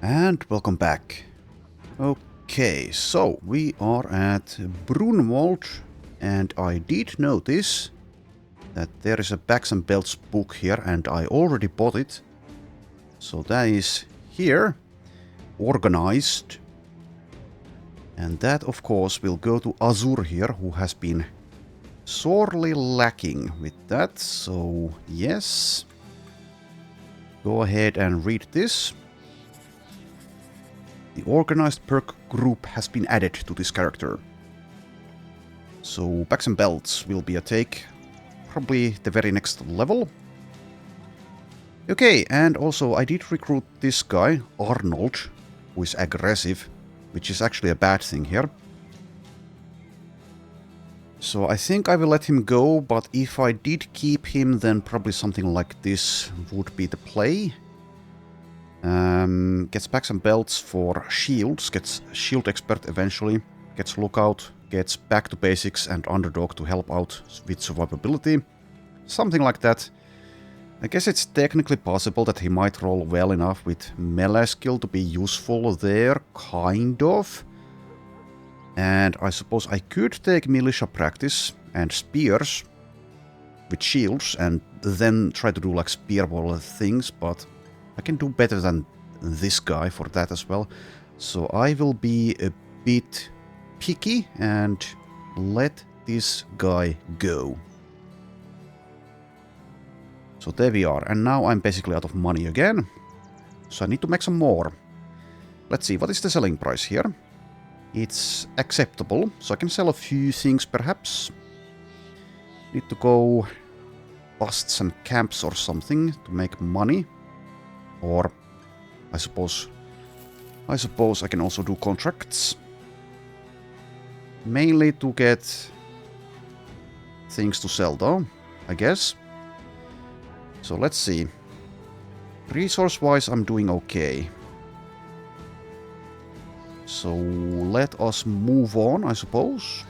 And welcome back. Okay, so we are at Brunwald, and I did notice that there is a Bags and Belts book here, and I already bought it. So that is here, organized. And that, of course, will go to Azur here, who has been sorely lacking with that. So, yes. Go ahead and read this. The organized perk group has been added to this character. So Bags and Belts will be a take, probably the very next level. Okay, and also I did recruit this guy, Arnold, who is aggressive, which is actually a bad thing here. So I think I will let him go, but if I did keep him, then probably something like this would be the play. Gets Bags and Belts for shields, gets shield expert eventually, gets lookout, gets back to basics and underdog to help out with survivability. Something like that. I guess it's technically possible that he might roll well enough with melee skill to be useful there, kind of. And I suppose I could take militia practice and spears with shields and then try to do like spear wall things, but I can do better than this guy for that as well. So I will be a bit picky and let this guy go. So there we are. And now I'm basically out of money again. So I need to make some more. Let's see, what is the selling price here? It's acceptable. So I can sell a few things perhaps. Need to go bust some camps or something to make money. Or I suppose I can also do contracts. Mainly to get things to sell though, I guess. So let's see. Resource-wise I'm doing okay. So let us move on, I suppose.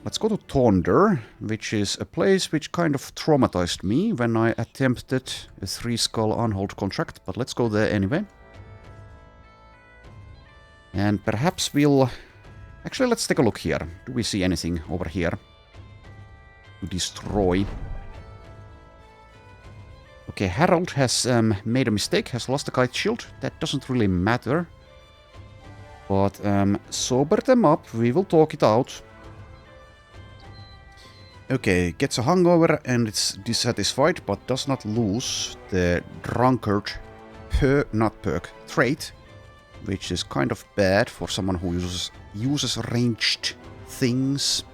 Let's go to Tonder, which is a place which kind of traumatized me when I attempted a 3-skull unhold contract, but let's go there anyway. And perhaps we'll... Actually, let's take a look here. Do we see anything over here to destroy? Okay, Harold has made a mistake, has lost the kite shield. That doesn't really matter. But sober them up, we will talk it out. Okay, gets a hangover and it's dissatisfied, but does not lose the drunkard trait, which is kind of bad for someone who uses ranged things.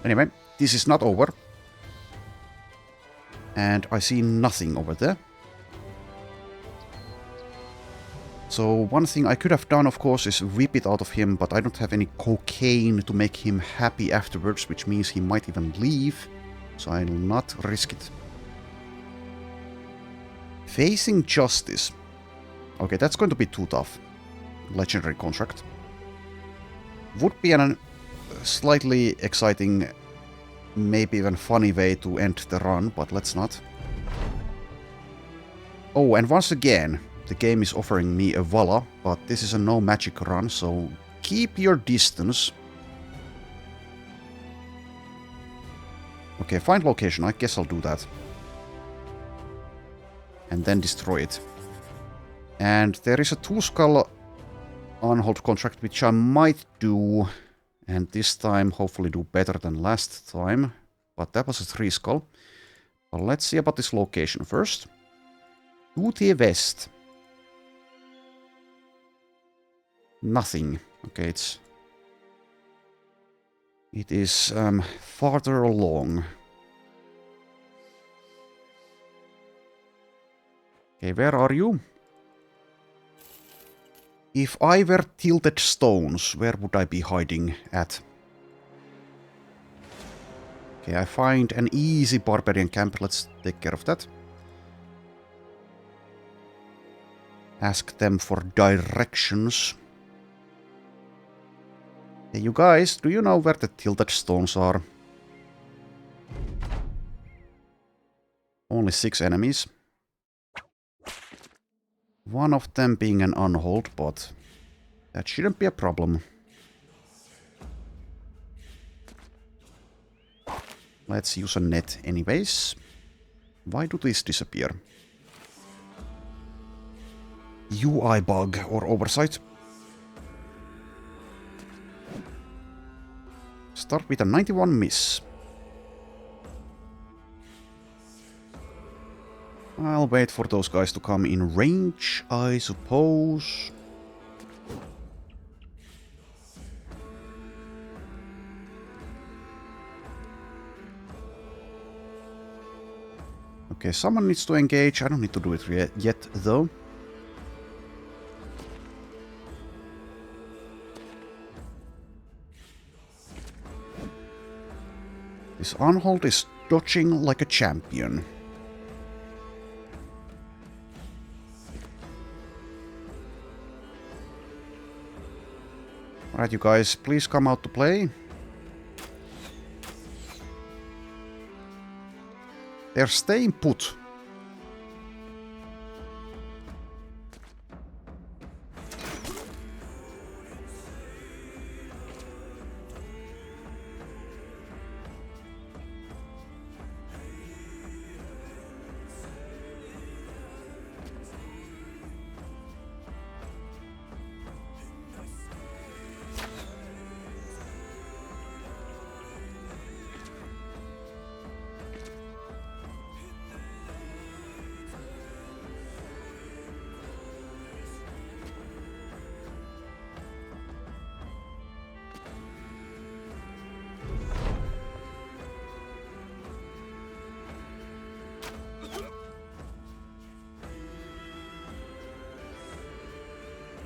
Anyway, this is not over. And I see nothing over there. So one thing I could have done, of course, is whip it out of him, but I don't have any cocaine to make him happy afterwards, which means he might even leave. So I'll not risk it. Facing justice. Okay, that's going to be too tough. Legendary contract. Would be a slightly exciting, maybe even funny way to end the run, but let's not. Oh, and once again, the game is offering me a Vala, but this is a no magic run, so keep your distance. Okay, find location, I guess I'll do that. And then destroy it. And there is a 2-skull unhold contract, which I might do, and this time hopefully do better than last time. But that was a 3-skull. But let's see about this location first. To the west. Nothing. Okay, it is farther along. Okay, where are you? If I were tilted stones, where would I be hiding at? Okay, I find an easy barbarian camp. Let's take care of that. Ask them for directions. Hey, you guys, do you know where the tilted stones are? Only 6 enemies. One of them being an unhold, but that shouldn't be a problem. Let's use a net anyways. Why do these disappear? UI bug or oversight. Start with a 91 miss. I'll wait for those guys to come in range, I suppose. Okay, someone needs to engage. I don't need to do it yet, though. This unhold is dodging like a champion. Alright, you guys, please come out to play. They're staying put.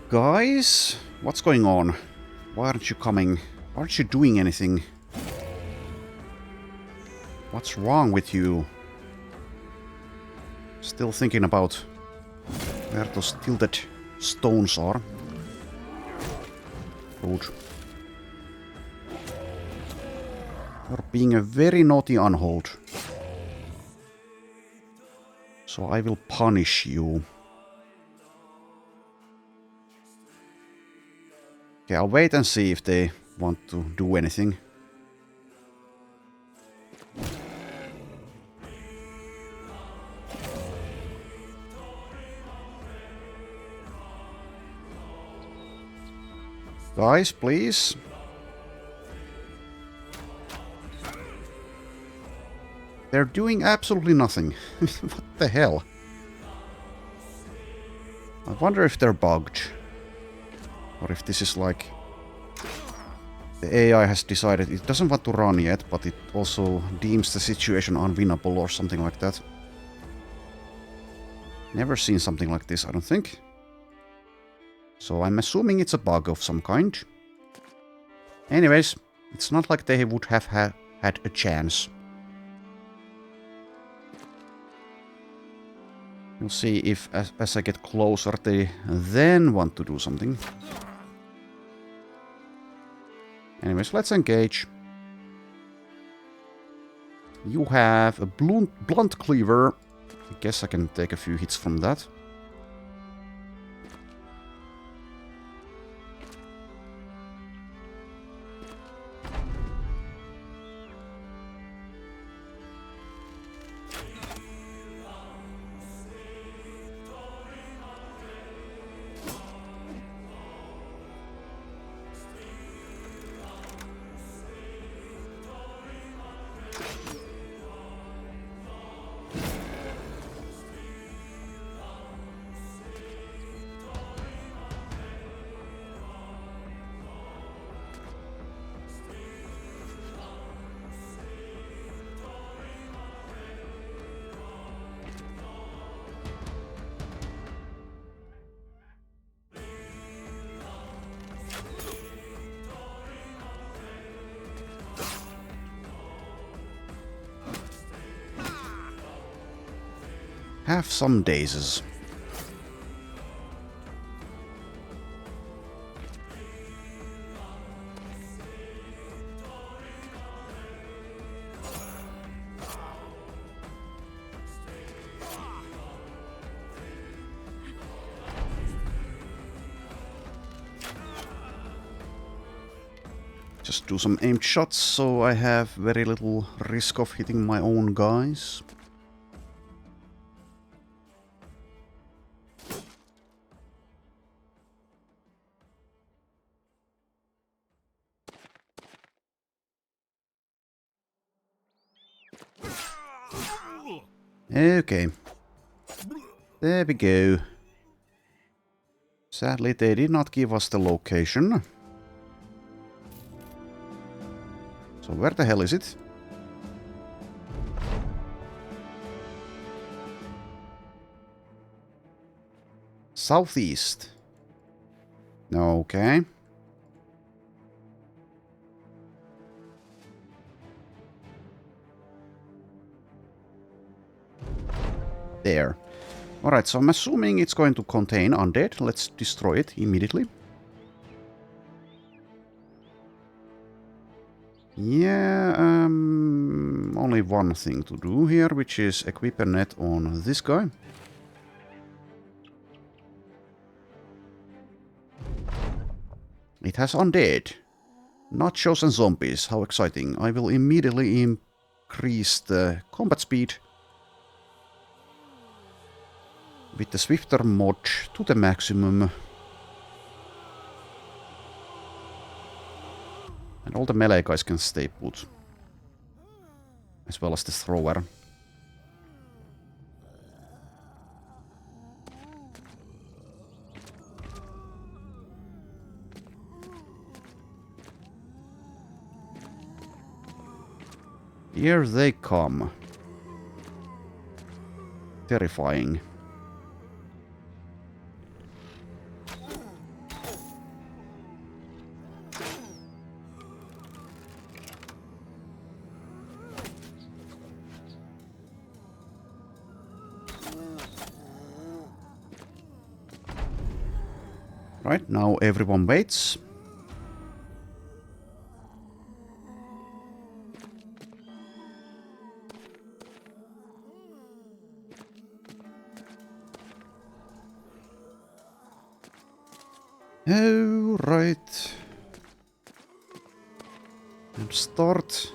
Guys, what's going on? Why aren't you coming? Why aren't you doing anything? What's wrong with you? Still thinking about where those tilted stones are. Rude. You're being a very naughty unhold. So I will punish you. Okay, I'll wait and see if they want to do anything. Guys, please. They're doing absolutely nothing. What the hell? I wonder if they're bugged. Or if this is like... The AI has decided it doesn't want to run yet, but it also deems the situation unwinnable or something like that. Never seen something like this, I don't think. So I'm assuming it's a bug of some kind. Anyways, it's not like they would have had a chance. We'll see if, as I get closer, they then want to do something. Anyways, let's engage. You have a blunt cleaver. I guess I can take a few hits from that. Have some dazes. Just do some aimed shots so I have very little risk of hitting my own guys. Okay. There we go. Sadly, they did not give us the location. So where the hell is it? Southeast. Okay. There. Alright, so I'm assuming it's going to contain undead. Let's destroy it immediately. Yeah, only one thing to do here, which is equip a net on this guy. It has undead. Not chosen zombies. How exciting. I will immediately increase the combat speed with the Swifter mod to the maximum. And all the melee guys can stay put. As well as the thrower. Here they come. Terrifying. Right, now everyone waits. Oh, right. And start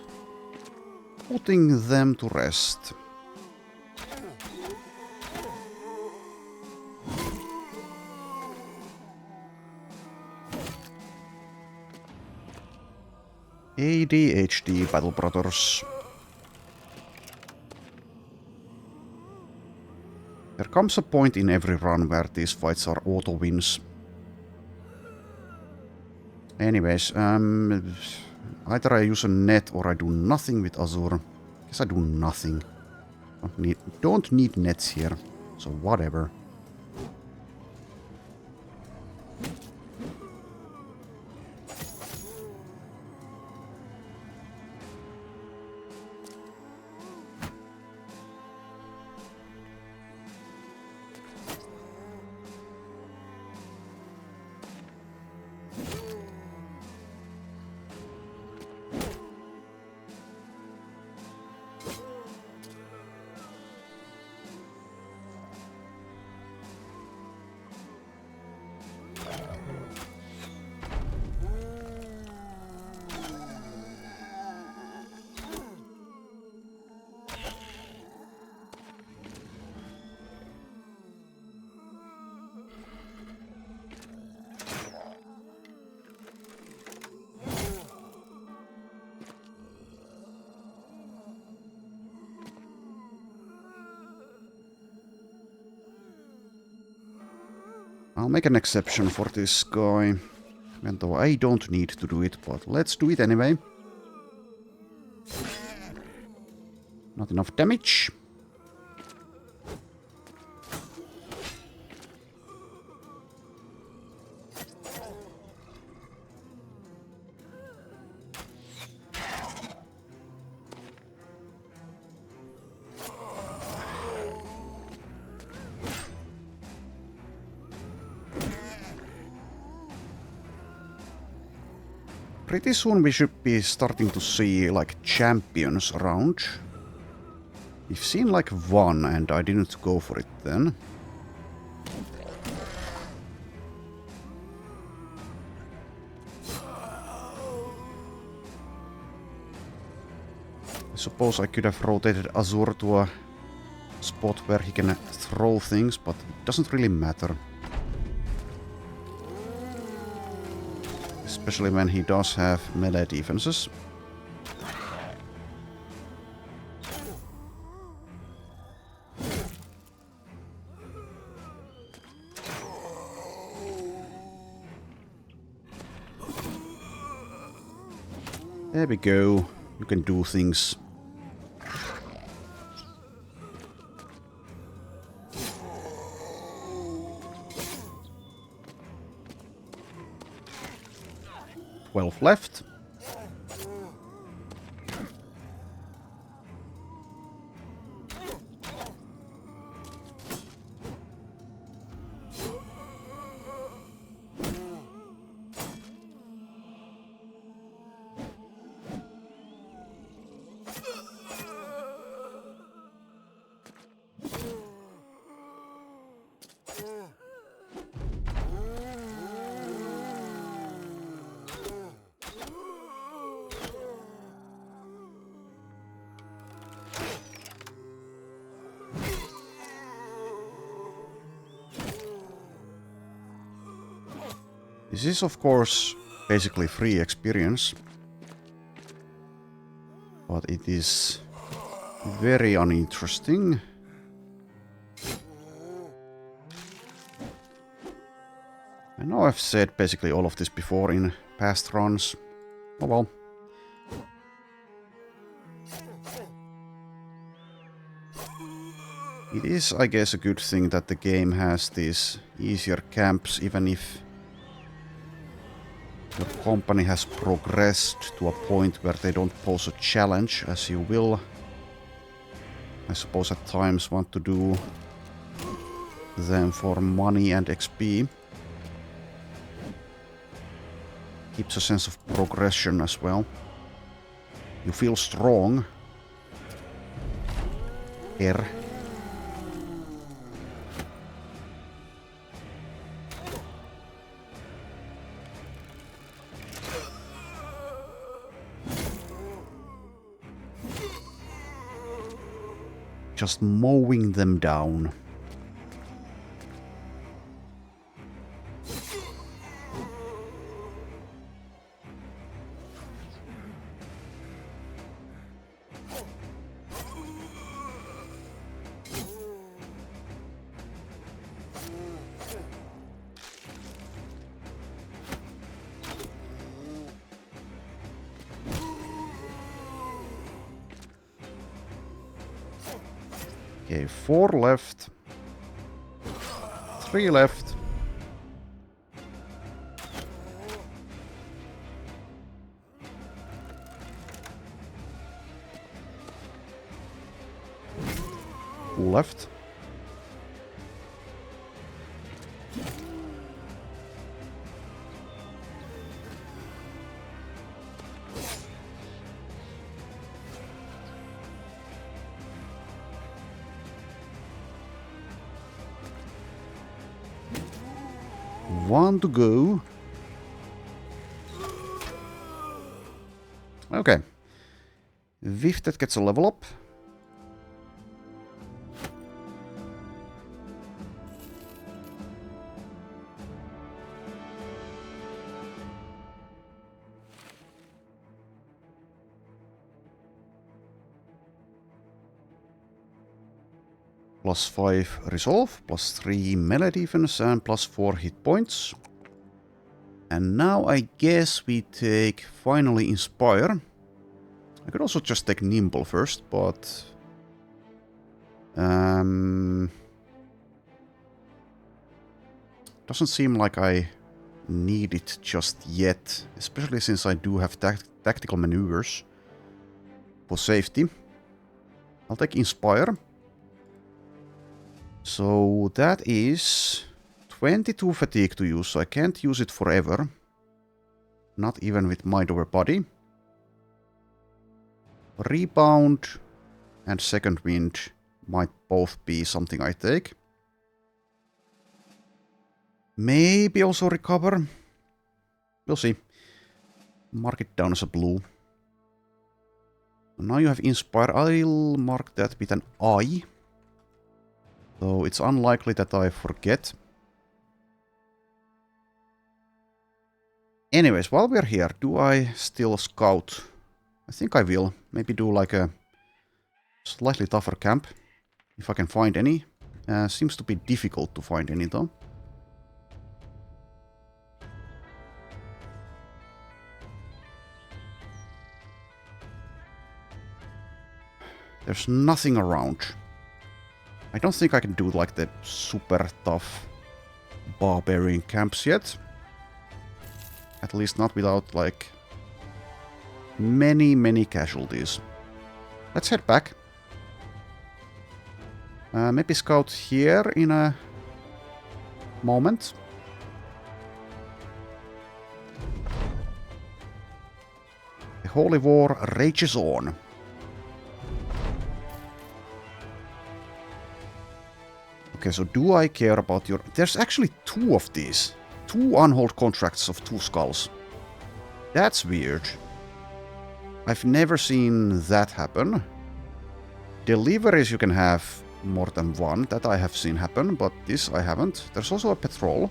putting them to rest. ADHD, Battle Brothers. There comes a point in every run where these fights are auto wins. Anyways, either I use a net or I do nothing with Azure. Guess I do nothing. Don't need nets here, so whatever. I'll make an exception for this guy. Even though I don't need to do it, but let's do it anyway. Not enough damage. Pretty soon we should be starting to see like champions around. We've seen like one and I didn't go for it then. Suppose I could have rotated Azur to a spot where he can throw things, but it doesn't really matter. Especially when he does have melee defenses. There we go. You can do things. Left. This is, of course, basically free experience, but it is very uninteresting. I know I've said basically all of this before in past runs. Oh well. It is, I guess, a good thing that the game has these easier camps, even if your company has progressed to a point where they don't pose a challenge, as you will, I suppose, at times want to do them for money and XP. Keeps a sense of progression as well. You feel strong. R. Just mowing them down. Okay, 4 left. 3 left. Left. One to go. Okay. Vifted gets a level up. +5 resolve, +3 melee defense, and +4 hit points. And now I guess we take finally Inspire. I could also just take Nimble first, but doesn't seem like I need it just yet, especially since I do have tactical maneuvers for safety. I'll take Inspire. So that is 22 fatigue to use, so I can't use it forever. Not even with Mind Over Body. Rebound and Second Wind might both be something I take. Maybe also Recover. We'll see. Mark it down as a blue. Now you have inspired. I'll mark that with an I. Though it's unlikely that I forget. Anyways, while we're here, do I still scout? I think I will. Maybe do like a slightly tougher camp. If I can find any. Seems to be difficult to find any though. There's nothing around. I don't think I can do like the super tough barbarian camps yet. At least not without like many casualties. Let's head back. Maybe scout here in a moment. The Holy War rages on. Okay, so do I care about your... There's actually 2 of these. 2 unhold contracts of 2 skulls. That's weird. I've never seen that happen. Deliveries you can have more than 1. That I have seen happen, but this I haven't. There's also a patrol.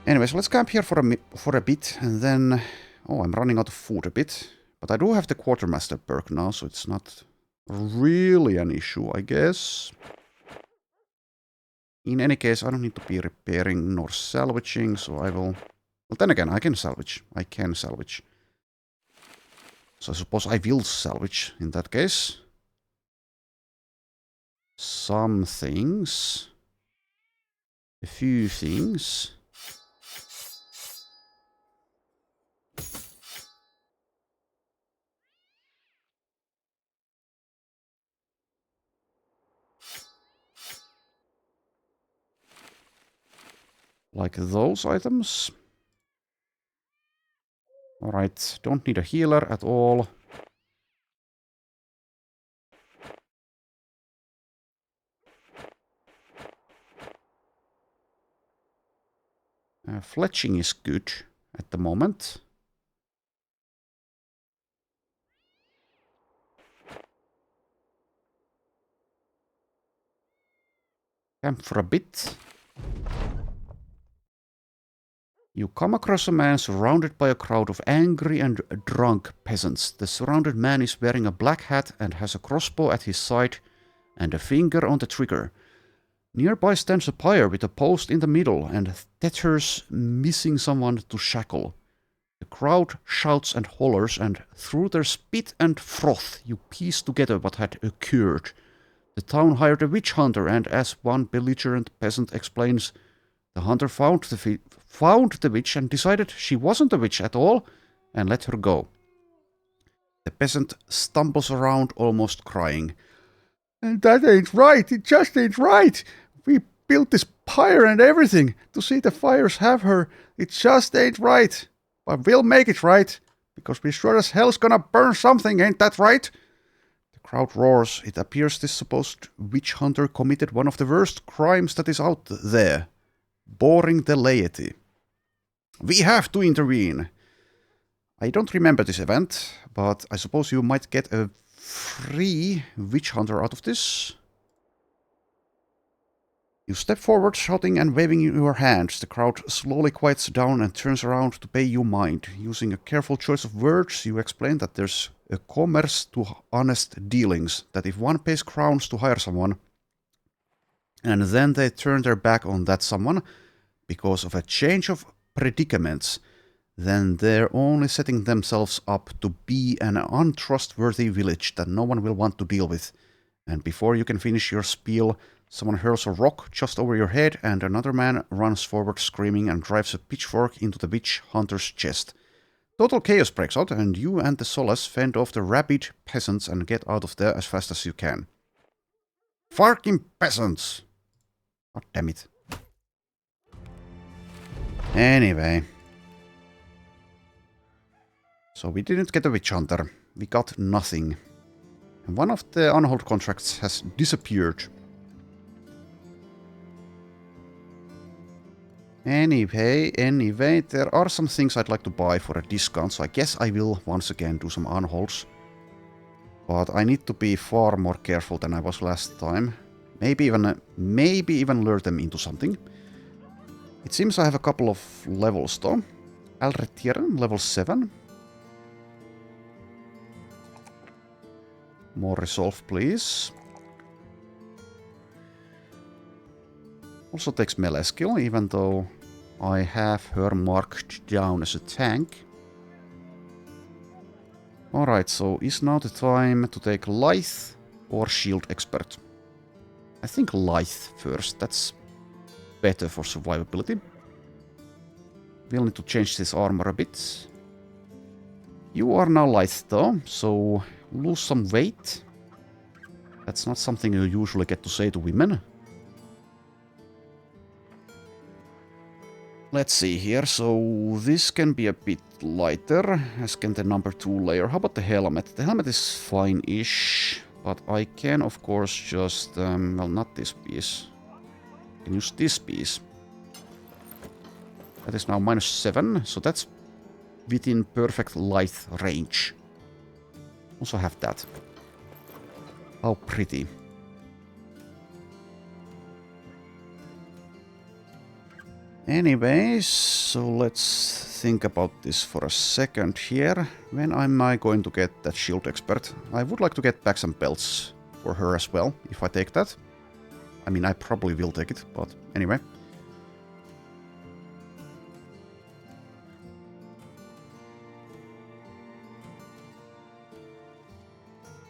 Anyways, let's camp here for a bit, and then... Oh, I'm running out of food a bit. But I do have the Quartermaster perk now, so it's not really an issue, I guess. In any case, I don't need to be repairing nor salvaging, so I will... Well, then again, I can salvage. I can salvage. So I suppose I will salvage in that case. Some things. A few things. Like those items. Alright, don't need a healer at all. Fletching is good at the moment. Camp for a bit. You come across a man surrounded by a crowd of angry and drunk peasants. The surrounded man is wearing a black hat and has a crossbow at his side and a finger on the trigger. Nearby stands a pyre with a post in the middle and teters missing someone to shackle. The crowd shouts and hollers, and through their spit and froth you piece together what had occurred. The town hired a witch hunter, and as one belligerent peasant explains, the hunter found the witch and decided she wasn't a witch at all and let her go. The peasant stumbles around almost crying. And that ain't right, it just ain't right. We built this pyre and everything to see the fires have her. It just ain't right. But we'll make it right, because we sure as hell's gonna burn something, ain't that right? The crowd roars. It appears this supposed witch hunter committed one of the worst crimes that is out there. Boring the laity. We have to intervene. I don't remember this event, but I suppose you might get a free witch hunter out of this. You step forward, shouting and waving your hands. The crowd slowly quiets down and turns around to pay you mind. Using a careful choice of words, you explain that there's a commerce to honest dealings, that if one pays crowns to hire someone, and then they turn their back on that someone because of a change of predicaments, then they're only setting themselves up to be an untrustworthy village that no one will want to deal with. And before you can finish your spiel, someone hurls a rock just over your head, and another man runs forward screaming and drives a pitchfork into the witch hunter's chest. Total chaos breaks out, and you and the Solace fend off the rabid peasants and get out of there as fast as you can. Fucking peasants! God damn it. Anyway. So we didn't get a witch hunter. We got nothing. And one of the unhold contracts has disappeared. Anyway, there are some things I'd like to buy for a discount, so I guess I will once again do some unholds. But I need to be far more careful than I was last time. Maybe even lure them into something. It seems I have a couple of levels though. Alretieran, level 7. More resolve, please. Also takes melee skill, even though I have her marked down as a tank. Alright, so is now the time to take Lithe or Shield Expert? I think Lithe first, that's better for survivability. We'll need to change this armor a bit. You are now Lithe though, so lose some weight. That's not something you usually get to say to women. Let's see here, so this can be a bit lighter, as can the number 2 layer. How about the helmet? The helmet is fine-ish, but I can of course just, well, not this piece. I can use this piece. That is now -7, so that's within perfect light range. Also have that. How pretty. Anyways, so let's think about this for a second here. When am I going to get that Shield Expert? I would like to get back some belts for her as well, if I take that. I mean, I probably will take it, but anyway.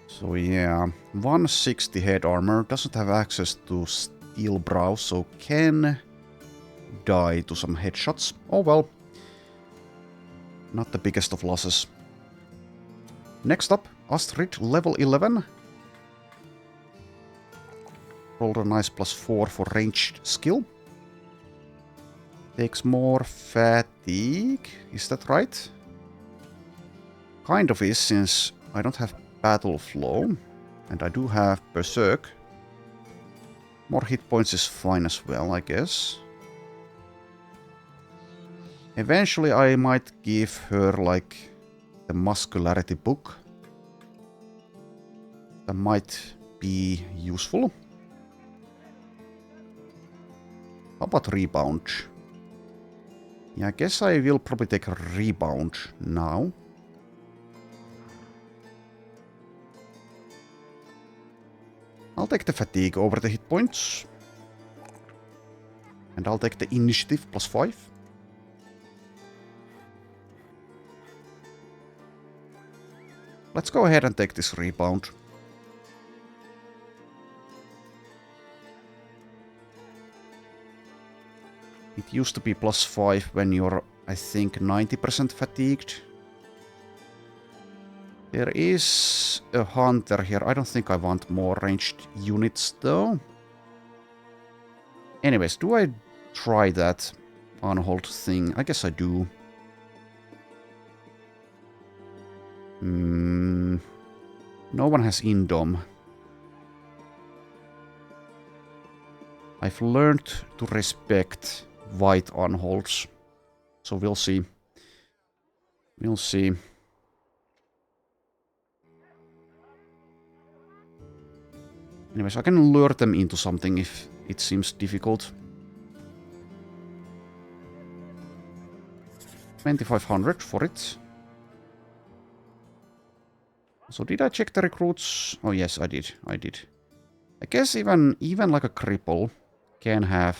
So yeah, 160 head armor, doesn't have access to steel brow, so can die to some headshots. Oh well. Not the biggest of losses. Next up, Astrid, level 11. Rolled a nice +4 for ranged skill. Takes more fatigue, is that right? Kind of is, since I don't have battle flow, and I do have berserk. More hit points is fine as well, I guess. Eventually I might give her, like, the muscularity book. That might be useful. How about rebound? Yeah, I guess I will probably take a rebound now. I'll take the fatigue over the hit points. And I'll take the initiative +5. Let's go ahead and take this rebound. It used to be +5 when you're, I think, 90% fatigued. There is a hunter here. I don't think I want more ranged units though. Anyways, do I try that unhold thing? I guess I do. No one has Indom. I've learned to respect white unholds. So we'll see. We'll see. Anyways, I can lure them into something if it seems difficult. 2500 for it. So did I check the recruits? Oh yes, I did. I did. I guess even like a cripple can have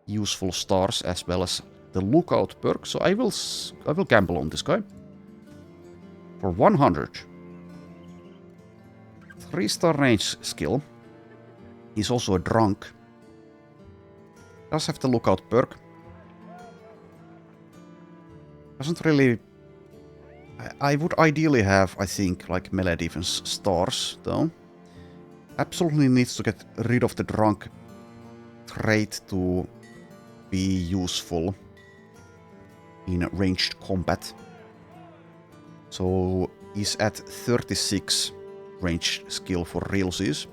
useful stars as well as the lookout perk. So I will gamble on this guy for 100. 3-star range skill. He's also a drunk. Does have the lookout perk. Doesn't really. I would ideally have, I think, like melee defense stars, though. Absolutely needs to get rid of the drunk trait to be useful in ranged combat. So he's at 36 ranged skill for realsies.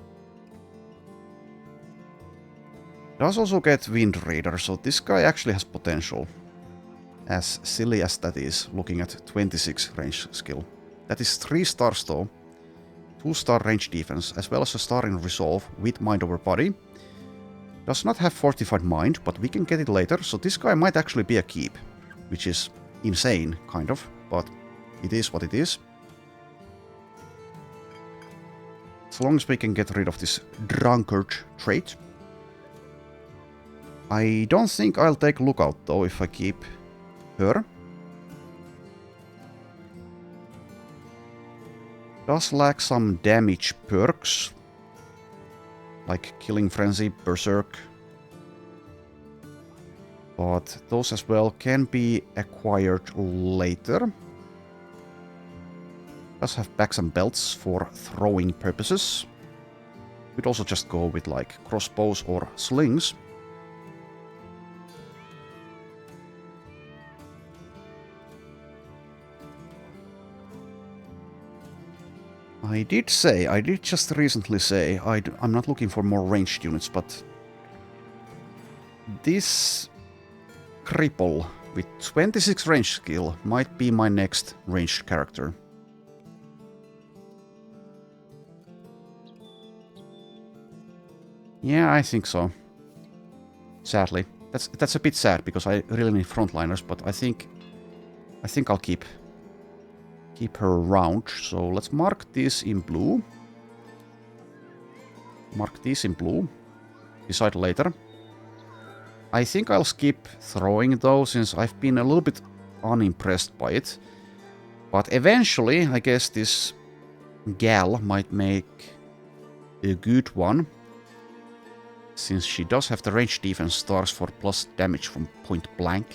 Does also get Wind Raider, so this guy actually has potential. As silly as that is, looking at 26 range skill. That is 3 stars though. 2-star range defense, as well as a star in resolve with mind over body. Does not have fortified mind, but we can get it later, so this guy might actually be a keep. Which is insane, kind of, but it is what it is. As long as we can get rid of this drunkard trait. I don't think I'll take lookout though if I keep her. Does lack some damage perks. Like Killing Frenzy, Berserk. But those as well can be acquired later. Does have backs and belts for throwing purposes. Could also just go with like crossbows or slings. I did just recently say, I'm not looking for more ranged units, but this cripple with 26 range skill might be my next ranged character. Yeah, I think so. Sadly. That's a bit sad, because I really need frontliners, but I think I'll keep her around. So let's mark this in blue. Mark this in blue. Decide later. I think I'll skip throwing though, since I've been a little bit unimpressed by it. But eventually, I guess this gal might make a good one. Since she does have the range defense stars for plus damage from point blank.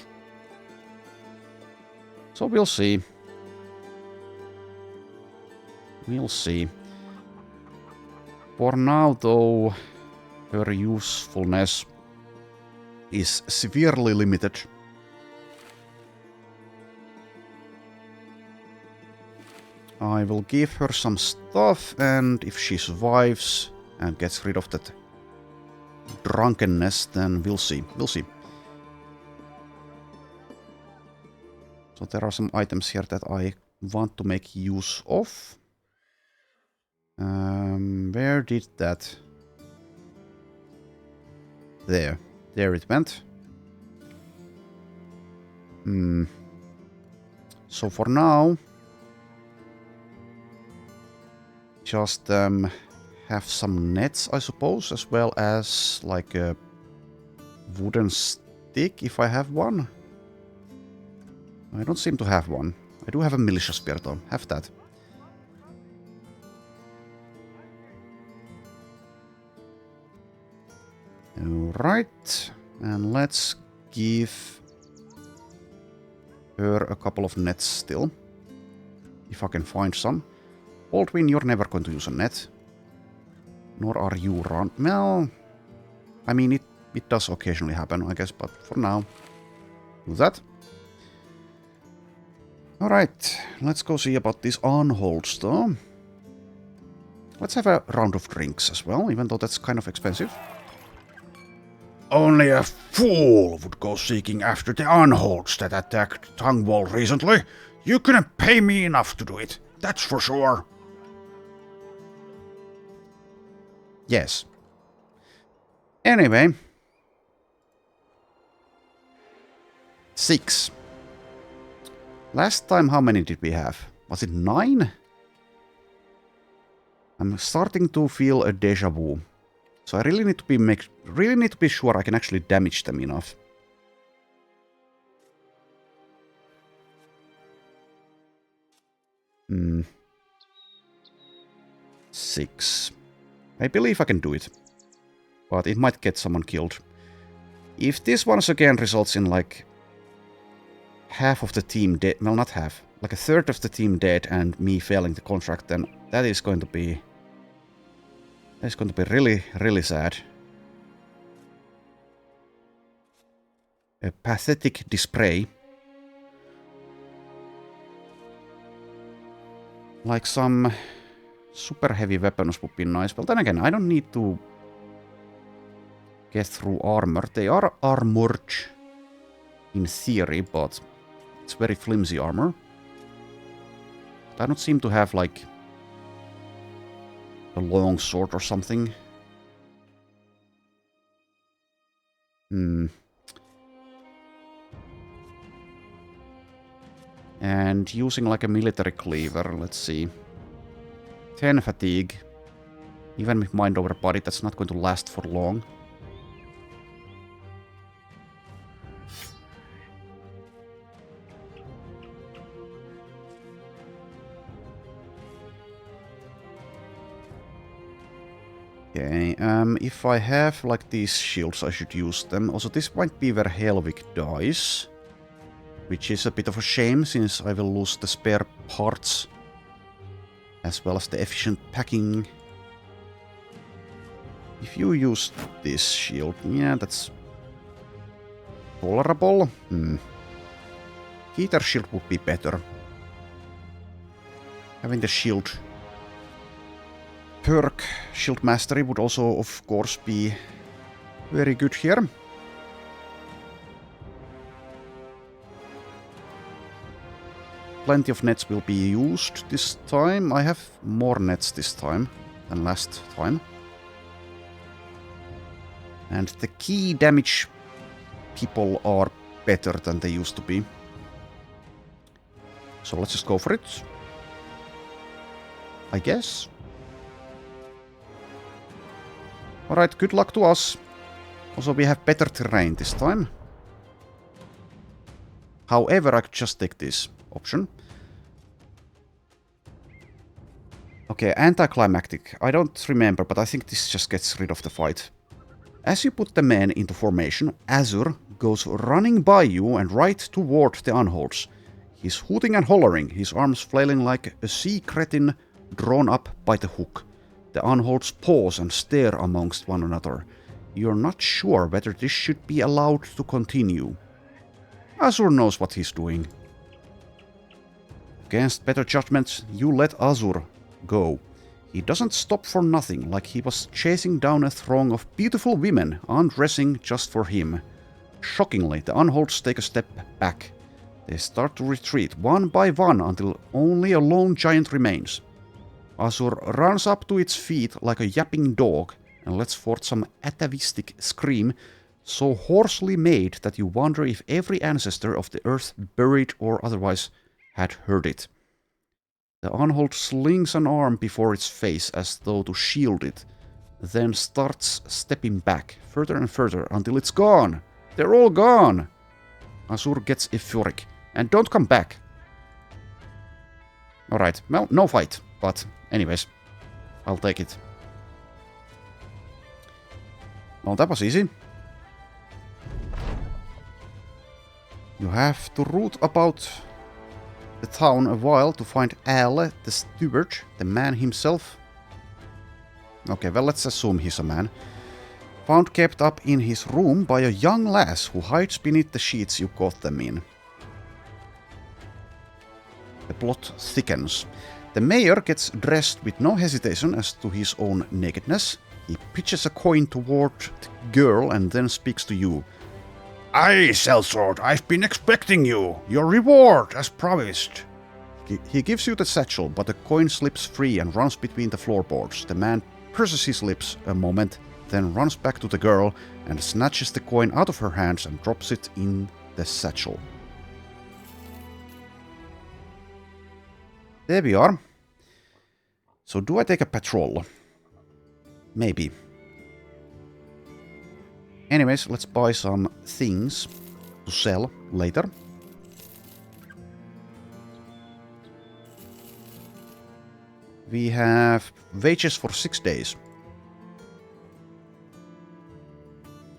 So we'll see. We'll see. For now, though, her usefulness is severely limited. I will give her some stuff, and if she survives and gets rid of that drunkenness, then we'll see. We'll see. So there are some items here that I want to make use of. Where did that? There it went. So for now, just have some nets, I suppose, as well as like a wooden stick, if I have one. I don't seem to have one. I do have a militia spear though. Have that. Alright, and let's give her a couple of nets still. If I can find some. Baldwin, you're never going to use a net. Nor are you, Ron. Well, I mean, it does occasionally happen, I guess, but for now, do that. Alright, let's go see about these on-holds though. Let's have a round of drinks as well, even though that's kind of expensive. Only a fool would go seeking after the unholds that attacked Tungwall recently. You couldn't pay me enough to do it, that's for sure. Yes. Anyway. 6. Last time, how many did we have? Was it 9? I'm starting to feel a deja vu. So I really need to be sure I can actually damage them enough. Hmm. 6. I believe I can do it. But it might get someone killed. If this once again results in like half of the team dead, well, not half, like a third of the team dead and me failing the contract, then that is going to be really, really sad. A pathetic display. Like some super heavy weapons would be nice, but then again, I don't need to get through armor. They are armored in theory, but it's very flimsy armor. I don't seem to have like a long sword or something. And using like a military cleaver, let's see. 10 fatigue. Even with mind over body, that's not going to last for long. Okay, if I have like these shields, I should use them. Also, this might be where Helvig dies, which is a bit of a shame since I will lose the spare parts as well as the efficient packing. If you use this shield, yeah, that's tolerable. Heater shield would be better. Having the shield perk, shield mastery, would also, of course, be very good here. Plenty of nets will be used this time. I have more nets this time than last time. And the key damage people are better than they used to be. So let's just go for it, I guess. Alright, good luck to us. Also, we have better terrain this time. However, I could just take this option. Okay, anticlimactic. I don't remember, but I think this just gets rid of the fight. As you put the men into formation, Azur goes running by you and right toward the Unholds. He's hooting and hollering, his arms flailing like a sea cretin drawn up by the hook. The Unholds pause and stare amongst one another. You're not sure whether this should be allowed to continue. Azur knows what he's doing. Against better judgment, you let Azur go. He doesn't stop for nothing, like he was chasing down a throng of beautiful women, undressing just for him. Shockingly, the Unholds take a step back. They start to retreat one by one until only a lone giant remains. Azur runs up to its feet like a yapping dog and lets forth some atavistic scream so hoarsely made that you wonder if every ancestor of the earth, buried or otherwise, had heard it. The Unhold slings an arm before its face as though to shield it, then starts stepping back, further and further, until it's gone. They're all gone! Azur gets euphoric. And don't come back. Alright, well, no fight, but anyways, I'll take it. Well, that was easy. You have to root about the town a while to find Ale, the steward, the man himself. Okay, well, let's assume he's a man. Found kept up in his room by a young lass who hides beneath the sheets you caught them in. The plot thickens. The mayor gets dressed with no hesitation as to his own nakedness. He pitches a coin toward the girl and then speaks to you. Aye, sellsword, I've been expecting you. Your reward, as promised. He gives you the satchel, but the coin slips free and runs between the floorboards. The man purses his lips a moment, then runs back to the girl and snatches the coin out of her hands and drops it in the satchel. There we are. So do I take a patrol? Maybe. Anyways, let's buy some things to sell later. We have wages for 6 days.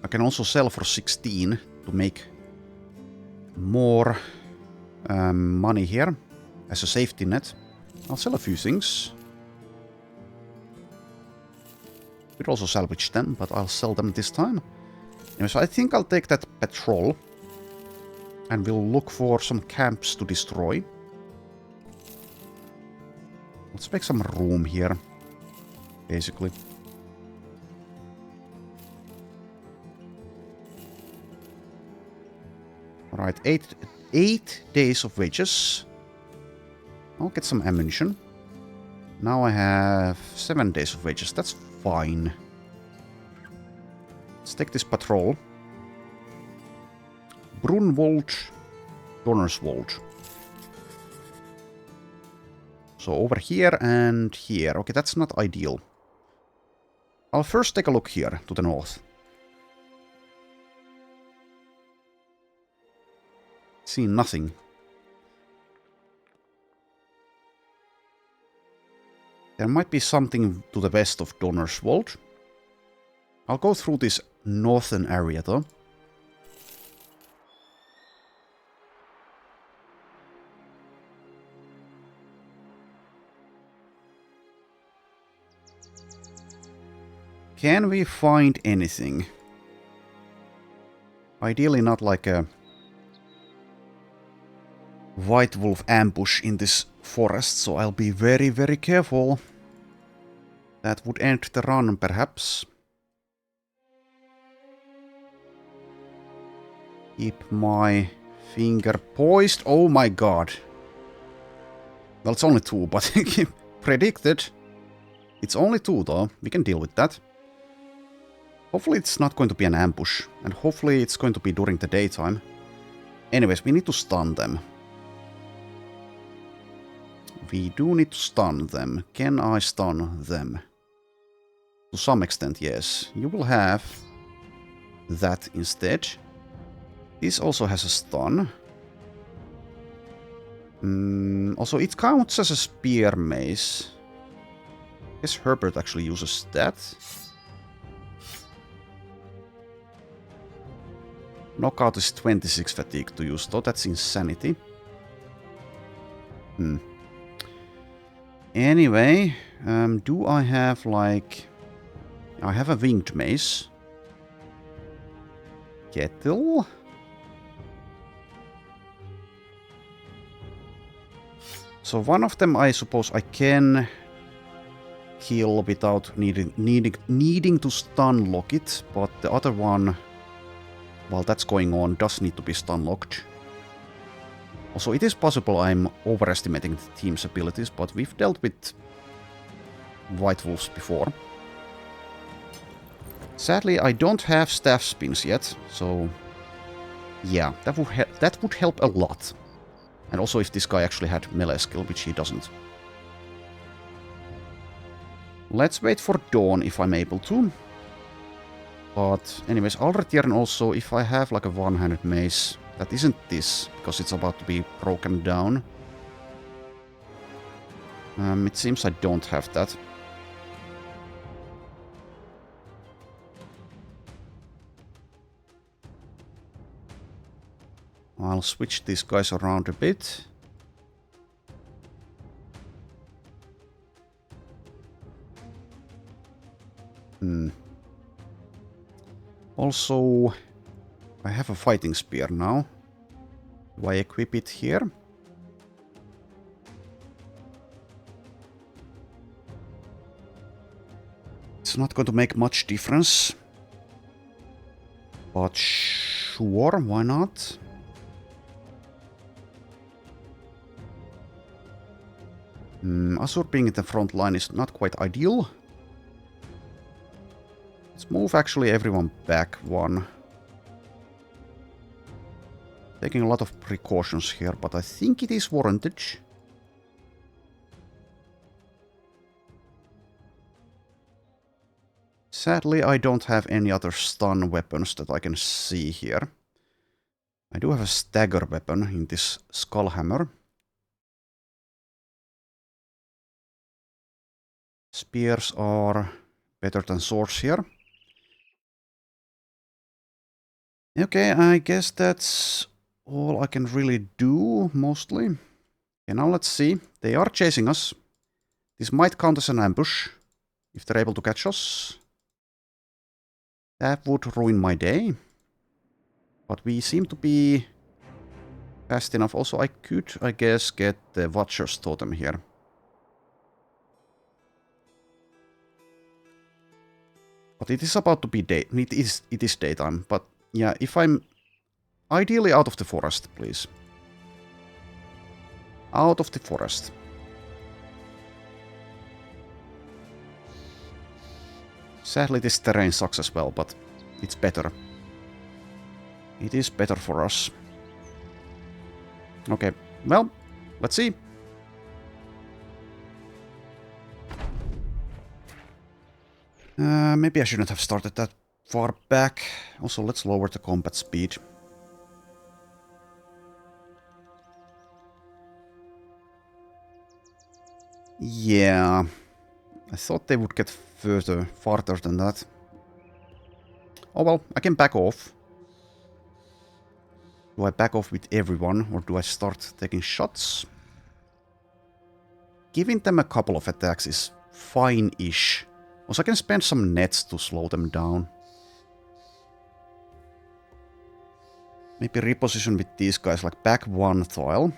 I can also sell for 16 to make more money here as a safety net. I'll sell a few things. Could also salvage them, but I'll sell them this time. Anyway, so I think I'll take that patrol. And we'll look for some camps to destroy. Let's make some room here, basically. Alright, eight days of wages. I'll get some ammunition. Now I have 7 days of wages. That's fine. Let's take this patrol. Brunvold, Donnerswold. So over here and here. Okay, that's not ideal. I'll first take a look here to the north. See nothing. There might be something to the west of Donnerswold. I'll go through this northern area though. Can we find anything? Ideally not like a white wolf ambush in this forest, so I'll be very, very careful. That would end the run, perhaps. Keep my finger poised. Oh my god. Well, it's only 2, but predicted. It's only 2 though. We can deal with that. Hopefully it's not going to be an ambush. And hopefully it's going to be during the daytime. Anyways, we need to stun them. We do need to stun them. Can I stun them? To some extent, yes. You will have that instead. This also has a stun. Also, it counts as a spear mace. I guess Herbert actually uses that. Knockout is 26 fatigue to use, though. That's insanity. Anyway, do I have like... I have a winged mace. Kettle. So one of them I suppose I can kill without needing to stun lock it, but the other one, while that's going on, does need to be stun locked. Also, it is possible I'm overestimating the team's abilities, but we've dealt with White Wolves before. Sadly, I don't have staff spins yet, so yeah, that would help a lot. And also if this guy actually had melee skill, which he doesn't. Let's wait for dawn if I'm able to. But anyways, I'll return also if I have like a one-handed mace. That isn't this, because it's about to be broken down. It seems I don't have that. I'll switch these guys around a bit. Also, I have a fighting spear now. Do I equip it here? It's not going to make much difference. But sure, why not? Asur being in the front line is not quite ideal. Let's move actually everyone back one. Taking a lot of precautions here, but I think it is warranted. Sadly, I don't have any other stun weapons that I can see here. I do have a stagger weapon in this skull hammer. Spears are better than swords here. Okay, I guess that's all I can really do, mostly. Okay, now let's see. They are chasing us. This might count as an ambush, if they're able to catch us. That would ruin my day. But we seem to be fast enough. Also, I could, I guess, get the Watcher's Totem here. But it is about to be day. It is daytime. But yeah, if I'm Ideally out of the forest, please. Out of the forest. Sadly, this terrain sucks as well, but it's better. It is better for us. Okay, well, let's see. Maybe I shouldn't have started that far back. Also, let's lower the combat speed. Yeah, I thought they would get farther than that. Oh well, I can back off. Do I back off with everyone, or do I start taking shots? Giving them a couple of attacks is fine-ish. Also, I can spend some nets to slow them down. Maybe reposition with these guys, like back one tile.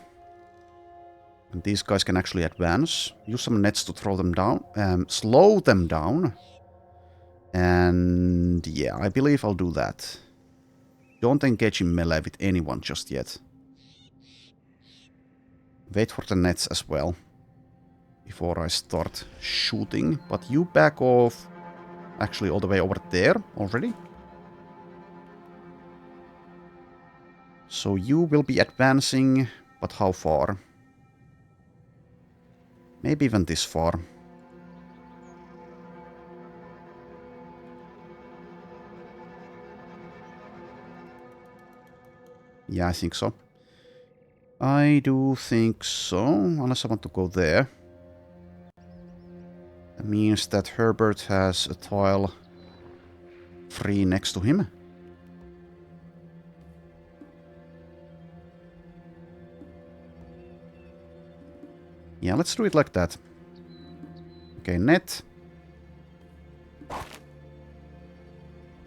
And these guys can actually advance. Use some nets to throw them down. Slow them down. And yeah, I believe I'll do that. Don't engage in melee with anyone just yet. Wait for the nets as well. Before I start shooting. But you back off. Actually all the way over there already. So you will be advancing. But how far? Maybe even this far. Yeah, I think so. I do think so, unless I want to go there. That means that Herbert has a tile free next to him. Yeah, let's do it like that. Okay, net.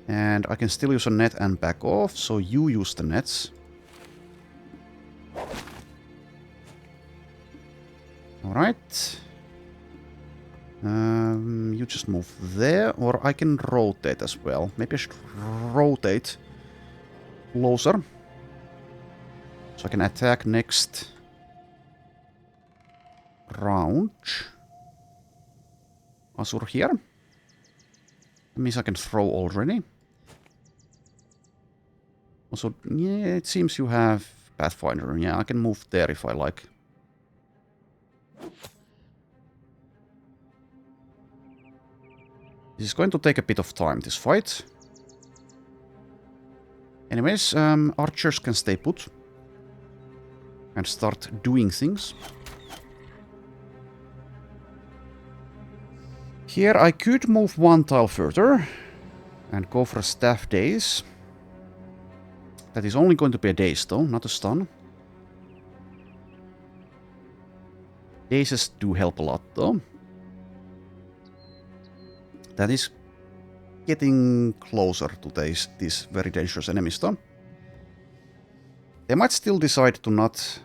And I can still use a net and back off, so you use the nets. Alright. You just move there, or I can rotate as well. Maybe I should rotate closer. So I can attack next round. Asur here. That means I can throw already. Also, yeah, it seems you have Pathfinder. Yeah, I can move there if I like. This is going to take a bit of time, this fight. Anyways, archers can stay put. And start doing things. Here I could move one tile further. And go for a staff daze. That is only going to be a daze though, not a stun. Dazes do help a lot though. That is getting closer to these very dangerous enemies though. They might still decide to not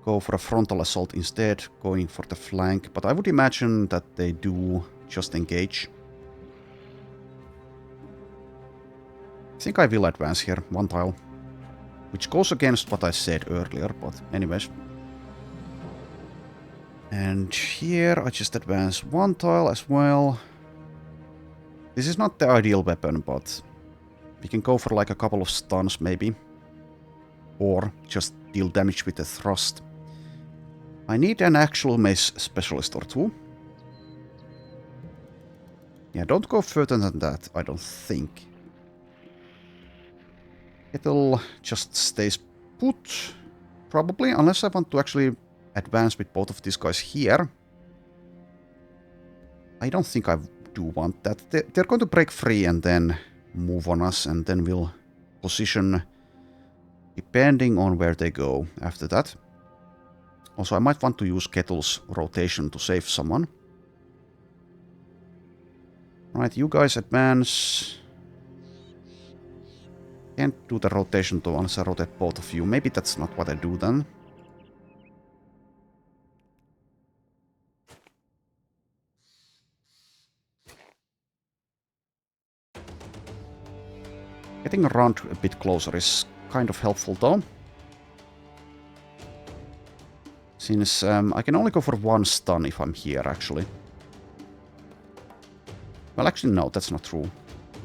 go for a frontal assault instead, going for the flank, but I would imagine that they do just engage. I think I will advance here, one tile. Which goes against what I said earlier, but anyways. And here I just advance one tile as well. This is not the ideal weapon, but we can go for like a couple of stuns maybe. Or just deal damage with the thrust. I need an actual mace specialist or two. Yeah, don't go further than that, I don't think. It'll just stays put, probably, unless I want to actually advance with both of these guys here. I don't think I do want that. They're going to break free and then move on us, and then we'll position depending on where they go after that. Also, I might want to use Kettle's rotation to save someone. Alright, you guys advance. Can't do the rotation though unless I rotate both of you. Maybe that's not what I do then. Getting around a bit closer is kind of helpful though. Since I can only go for one stun if I'm here, actually. Well, actually, no, that's not true.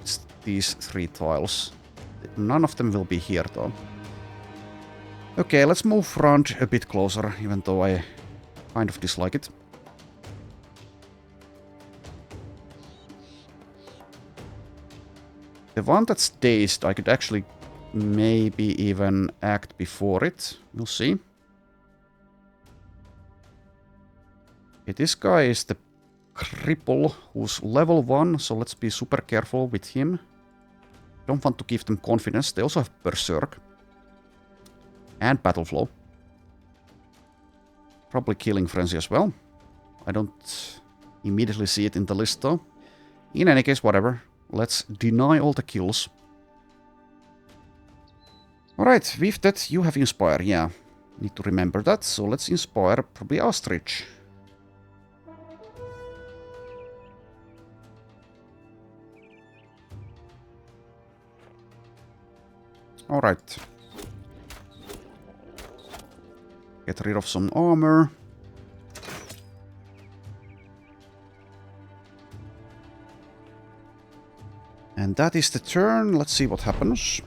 It's these 3 tiles. None of them will be here, though. Okay, let's move front a bit closer, even though I kind of dislike it. The one that's dazed, I could actually maybe even act before it. We'll see. Okay, this guy is the cripple who's level 1, so let's be super careful with him. Don't want to give them confidence. They also have Berserk. And Battle Flow. Probably Killing Frenzy as well. I don't immediately see it in the list though. In any case, whatever. Let's deny all the kills. Alright, with that you have Inspire, yeah. Need to remember that, so let's Inspire probably Ostrich. Alright. Get rid of some armor. And that is the turn. Let's see what happens.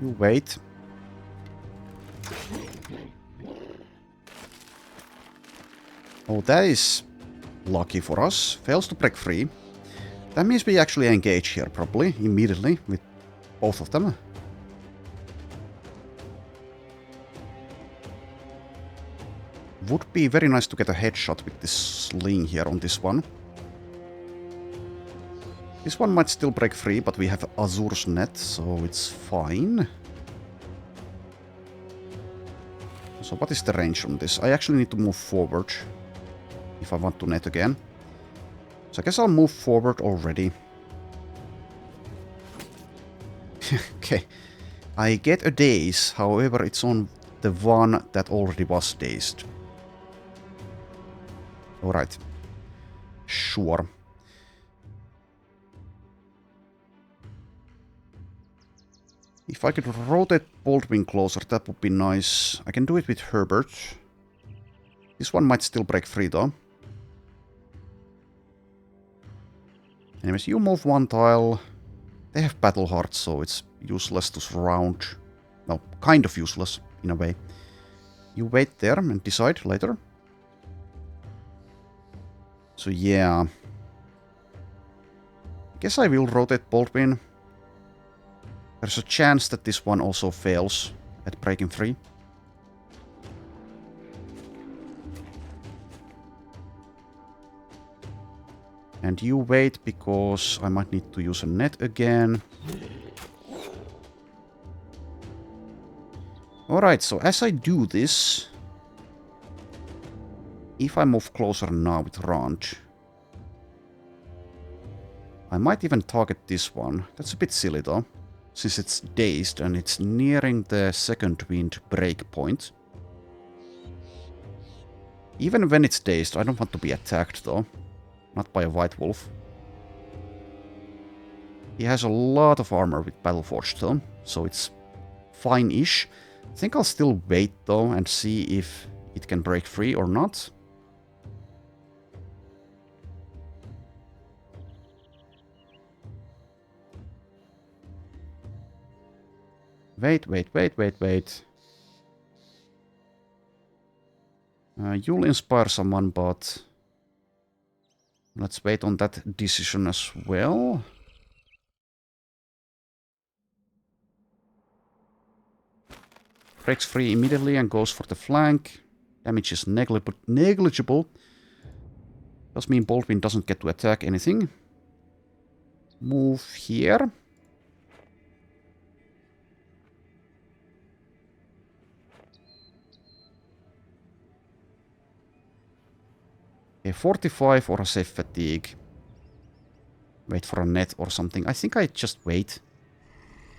You wait. Oh, that is lucky for us. Fails to break free. That means we actually engage here, probably, immediately, with both of them. Would be very nice to get a headshot with this sling here on this one. This one might still break free, but we have Azur's net, so it's fine. So what is the range on this? I actually need to move forward if I want to net again. So I guess I'll move forward already. Okay. I get a daze, however it's on the one that already was dazed. Alright. Sure. If I could rotate Baldwin closer, that would be nice. I can do it with Herbert. This one might still break free though. Anyways, you move one tile. They have Battle Hearts, so it's useless to surround. Well, kind of useless, in a way. You wait there and decide later. So yeah. Guess I will rotate Baldwin. There's a chance that this one also fails at breaking free. And you wait because I might need to use a net again. Alright, so as I do this, if I move closer now with Ranch, I might even target this one. That's a bit silly though, since it's dazed and it's nearing the second wind break point. Even when it's dazed, I don't want to be attacked though. Not by a White Wolf. He has a lot of armor with Battleforged though, so it's fine-ish. I think I'll still wait though and see if it can break free or not. Wait. You'll inspire someone, but let's wait on that decision as well. Breaks free immediately and goes for the flank. Damage is negligible. Does mean Baldwin doesn't get to attack anything. Move here. A 45 or a safe fatigue. Wait for a net or something. I think I just wait.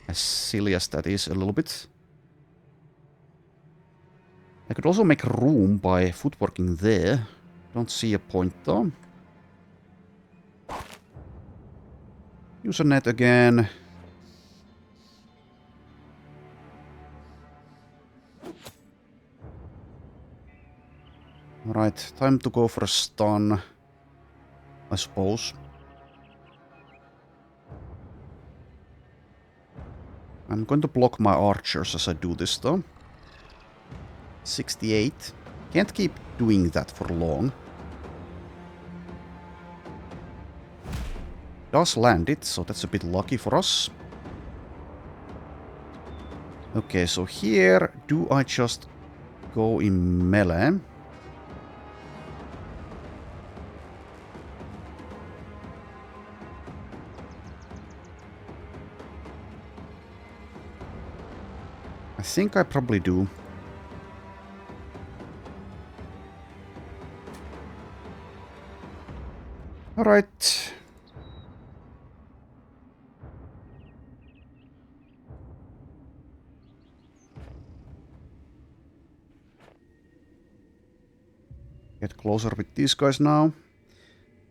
As silly as that is a little bit. I could also make room by footworking there. Don't see a point though. Use a net again. Alright, time to go for a stun, I suppose. I'm going to block my archers as I do this though. 68. Can't keep doing that for long. Does land it, so that's a bit lucky for us. Okay, so here, do I just go in melee? I think I probably do. Alright. Get closer with these guys now.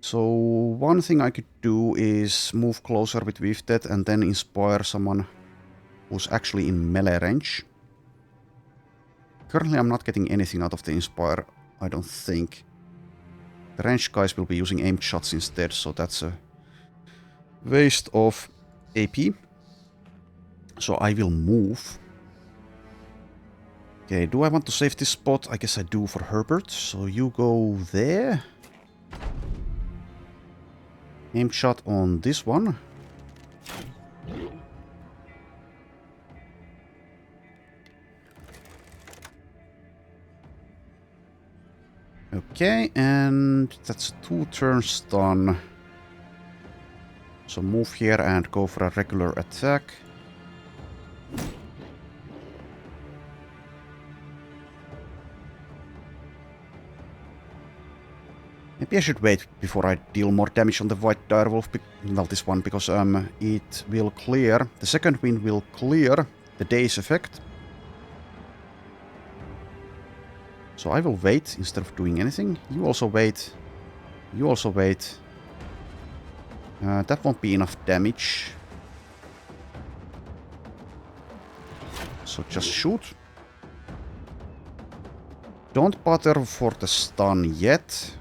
So one thing I could do is move closer with Wifted and then inspire someone who's actually in melee range. Currently I'm not getting anything out of the inspire, I don't think. The ranged guys will be using aimed shots instead, so that's a waste of AP. So I will move. Okay, do I want to save this spot? I guess I do for Herbert. So you go there. Aim shot on this one. Okay, and that's 2 turns done. So move here and go for a regular attack. Maybe I should wait before I deal more damage on the White Direwolf, well, this one, because it will clear, the second wind will clear the day's effect. So I will wait instead of doing anything. You also wait. You also wait. That won't be enough damage. So just shoot. Don't bother for the stun yet.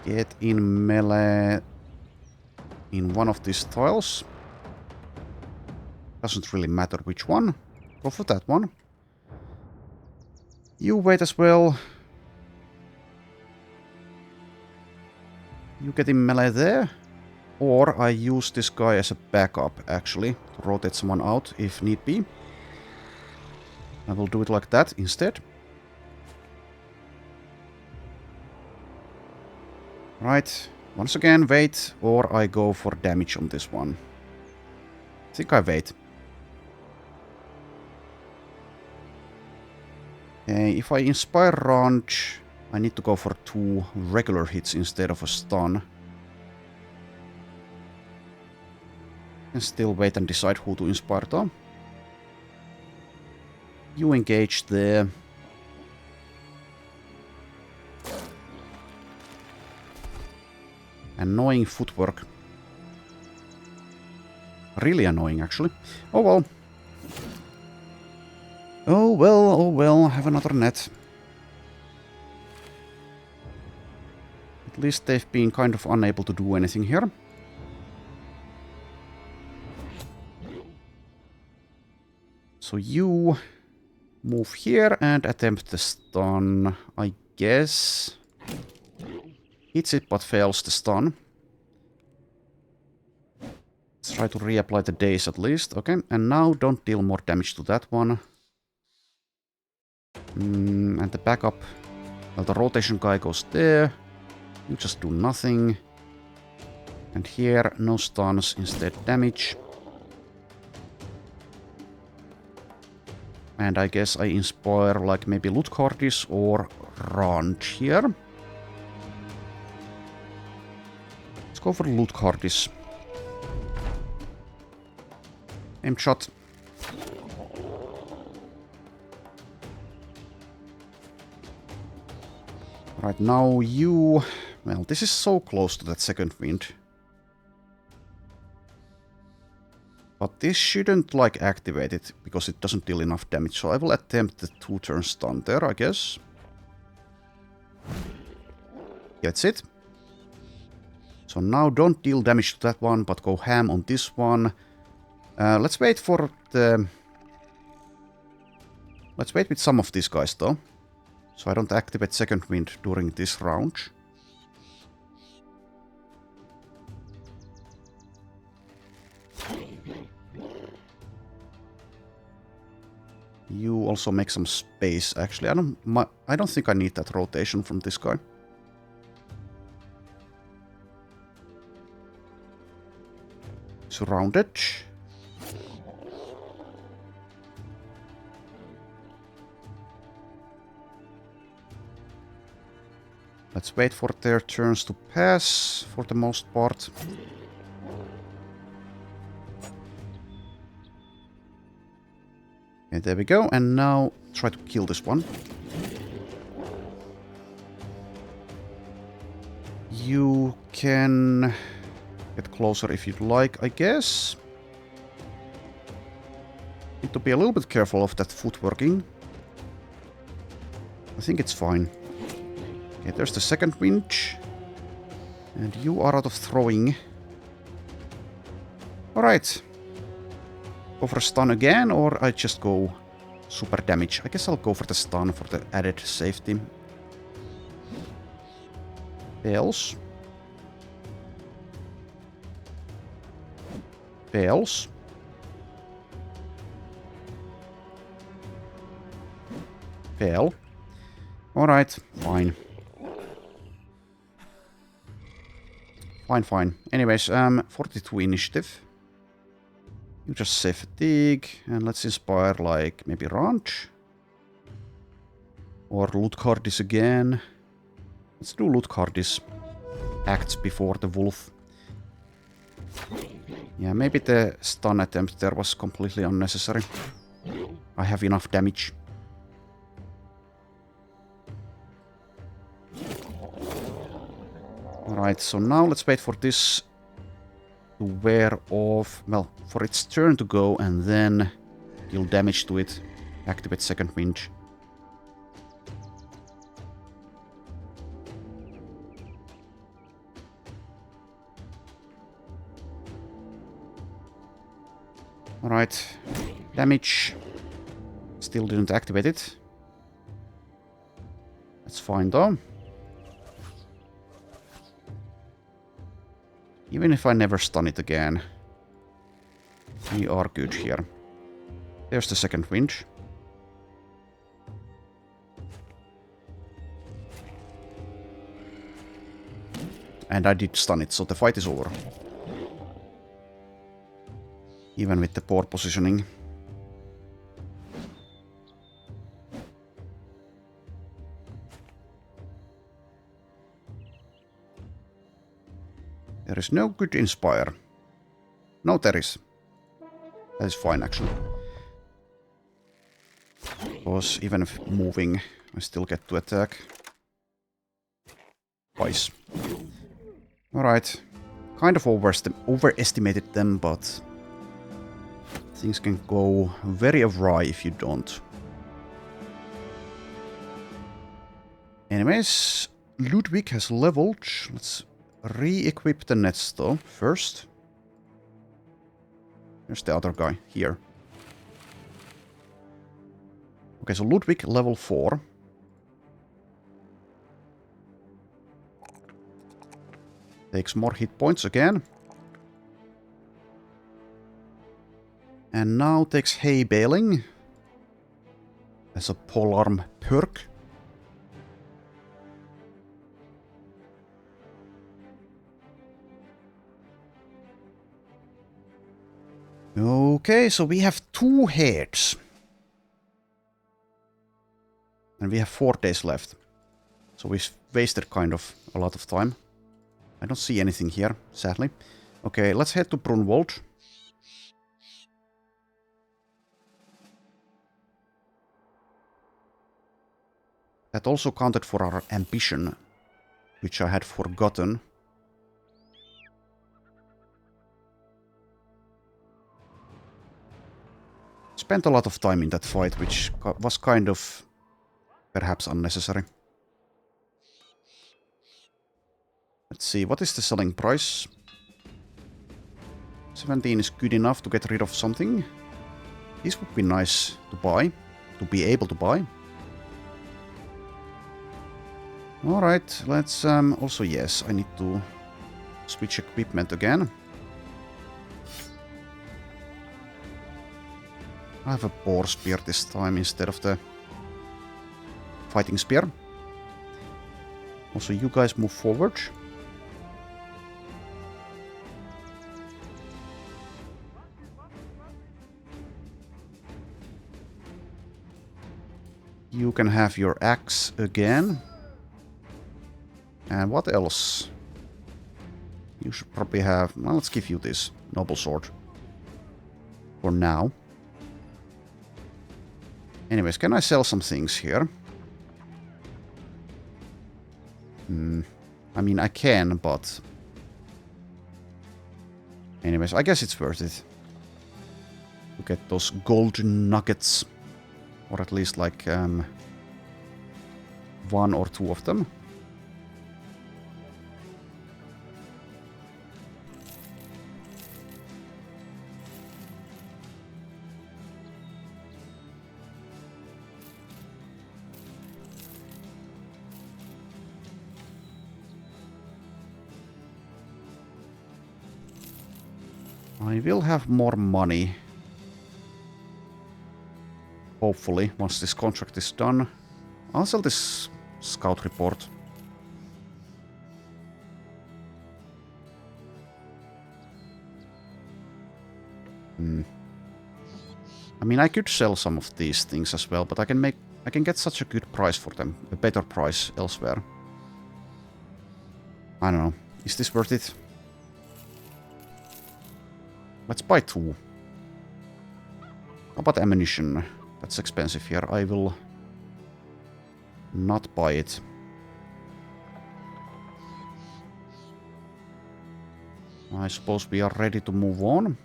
Get in melee in one of these tiles. Doesn't really matter which one. Go for that one. You wait as well. You get in melee there. Or I use this guy as a backup, actually, to rotate someone out if need be. I will do it like that instead. Right, once again, wait, or I go for damage on this one. I think I wait. Okay, if I inspire Ranch, I need to go for 2 regular hits instead of a stun. And still wait and decide who to inspire though. You engage there. Annoying footwork. Really annoying, actually. Oh well. Oh well, oh well, have another net. At least they've been kind of unable to do anything here. So you move here and attempt the stun, I guess. Hits it but fails the stun. Let's try to reapply the daze at least. Okay, and now don't deal more damage to that one. And the backup. Well, the rotation guy goes there. You just do nothing. And here, no stuns, instead damage. And I guess I inspire like maybe Lutkardis or Ranch here. Let's go for Lutkardis. Aim shot. Right now you Well, this is so close to that second wind. But this shouldn't, like, activate it, because it doesn't deal enough damage. So I will attempt the 2-turn stun there, I guess. That's it. So now don't deal damage to that one, but go ham on this one. Let's wait for the... Let's wait with some of these guys, though. So I don't activate second wind during this round. You also make some space, actually. I don't think I need that rotation from this guy. Surrounded. Let's wait for their turns to pass, for the most part. Okay, there we go. And now try to kill this one. You can get closer if you'd like, I guess. Need to be a little bit careful of that footworking. I think it's fine. Okay, there's the second wind. And you are out of throwing. Alright. Go for a stun again, or I just go super damage. I guess I'll go for the stun for the added safety. Fails. Fails. Fail. Alright, fine. Fine. Anyways, 42 initiative. You just save fatigue, and let's inspire, like, maybe Ranch. Or Lutkardis again. Let's do Lutkardis. Acts before the wolf. Yeah, maybe the stun attempt there was completely unnecessary. I have enough damage. Alright, so now let's wait for this to wear off. Well, for its turn to go, and then deal damage to it. Activate second wind. Alright, damage. Still didn't activate it. That's fine though. Even if I never stun it again, we are good here. There's the second wind. And I did stun it, so the fight is over. Even with the poor positioning. There is no good inspire. No, there is. That is fine, actually. Because even if moving, I still get to attack. Twice. Alright. Kind of overestimated them, but things can go very awry if you don't. Anyways, Ludwig has leveled. Let's re-equip the nets though first. There's the other guy here. Okay, so Ludwig level 4. Takes more hit points again. And now takes hay baling as a polearm perk. Okay, so we have 2 heads. And we have 4 days left. So we've wasted kind of a lot of time. I don't see anything here, sadly. Okay, let's head to Brunwald. That also counted for our ambition. which I had forgotten. Spent a lot of time in that fight, which was kind of perhaps unnecessary. Let's see, what is the selling price? 17 is good enough to get rid of something. This would be nice to buy, to be able to buy. Alright, let's also, yes, I need to switch equipment again. I have a boar spear this time instead of the fighting spear. Also, you guys move forward. You can have your axe again. And what else? You should probably have... Well, let's give you this noble sword. For now. Anyways, can I sell some things here? I mean, I can, but... Anyways, I guess it's worth it. To get those gold nuggets. Or at least like... one or two of them. I will have more money. Hopefully, once this contract is done. I'll sell this scout report. I mean, I could sell some of these things as well, but I can get such a good price for them. A better price elsewhere. I don't know. Is this worth it? Let's buy 2. How about ammunition? That's expensive here. I will not buy it. I suppose we are ready to move on.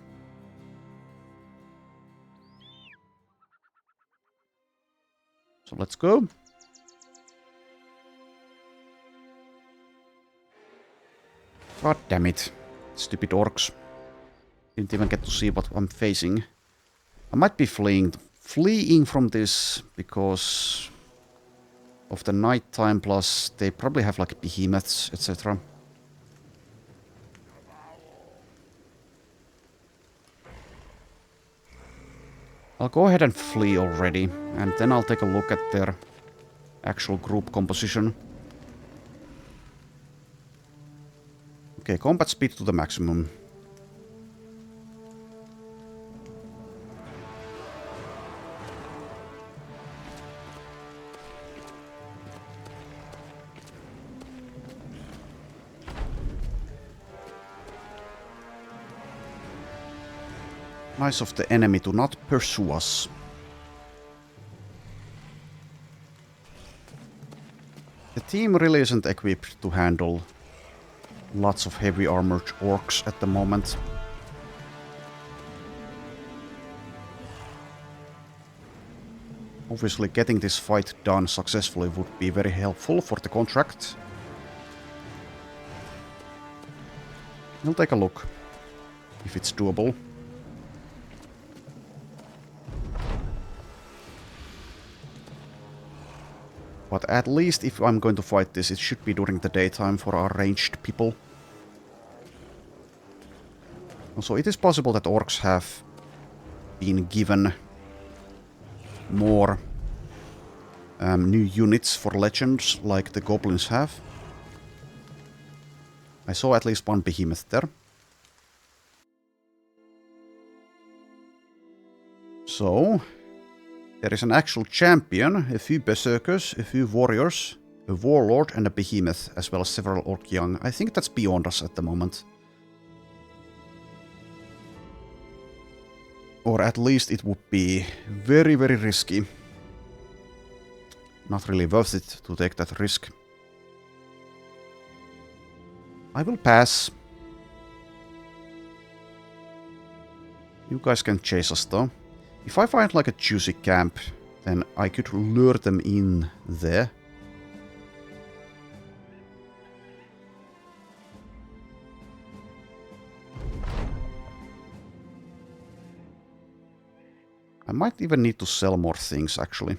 So let's go. God damn it. Stupid orcs. Didn't even get to see what I'm facing. I might be fleeing from this because of the night time, plus they probably have like behemoths, etc. I'll go ahead and flee already, and then I'll take a look at their actual group composition. Okay, combat speed to the maximum. Nice of the enemy to not pursue us. The team really isn't equipped to handle lots of heavy armored orcs at the moment. Obviously, getting this fight done successfully would be very helpful for the contract. We'll take a look if it's doable. But at least if I'm going to fight this, it should be during the daytime for our ranged people. Also, it is possible that orcs have been given more new units for legends, like the goblins have. I saw at least one behemoth there. So... there is an actual champion, a few berserkers, a few warriors, a warlord and a behemoth, as well as several orc young. I think that's beyond us at the moment. Or at least it would be very, very risky. Not really worth it to take that risk. I will pass. You guys can chase us though. If I find like a juicy camp, then I could lure them in there. I might even need to sell more things, actually.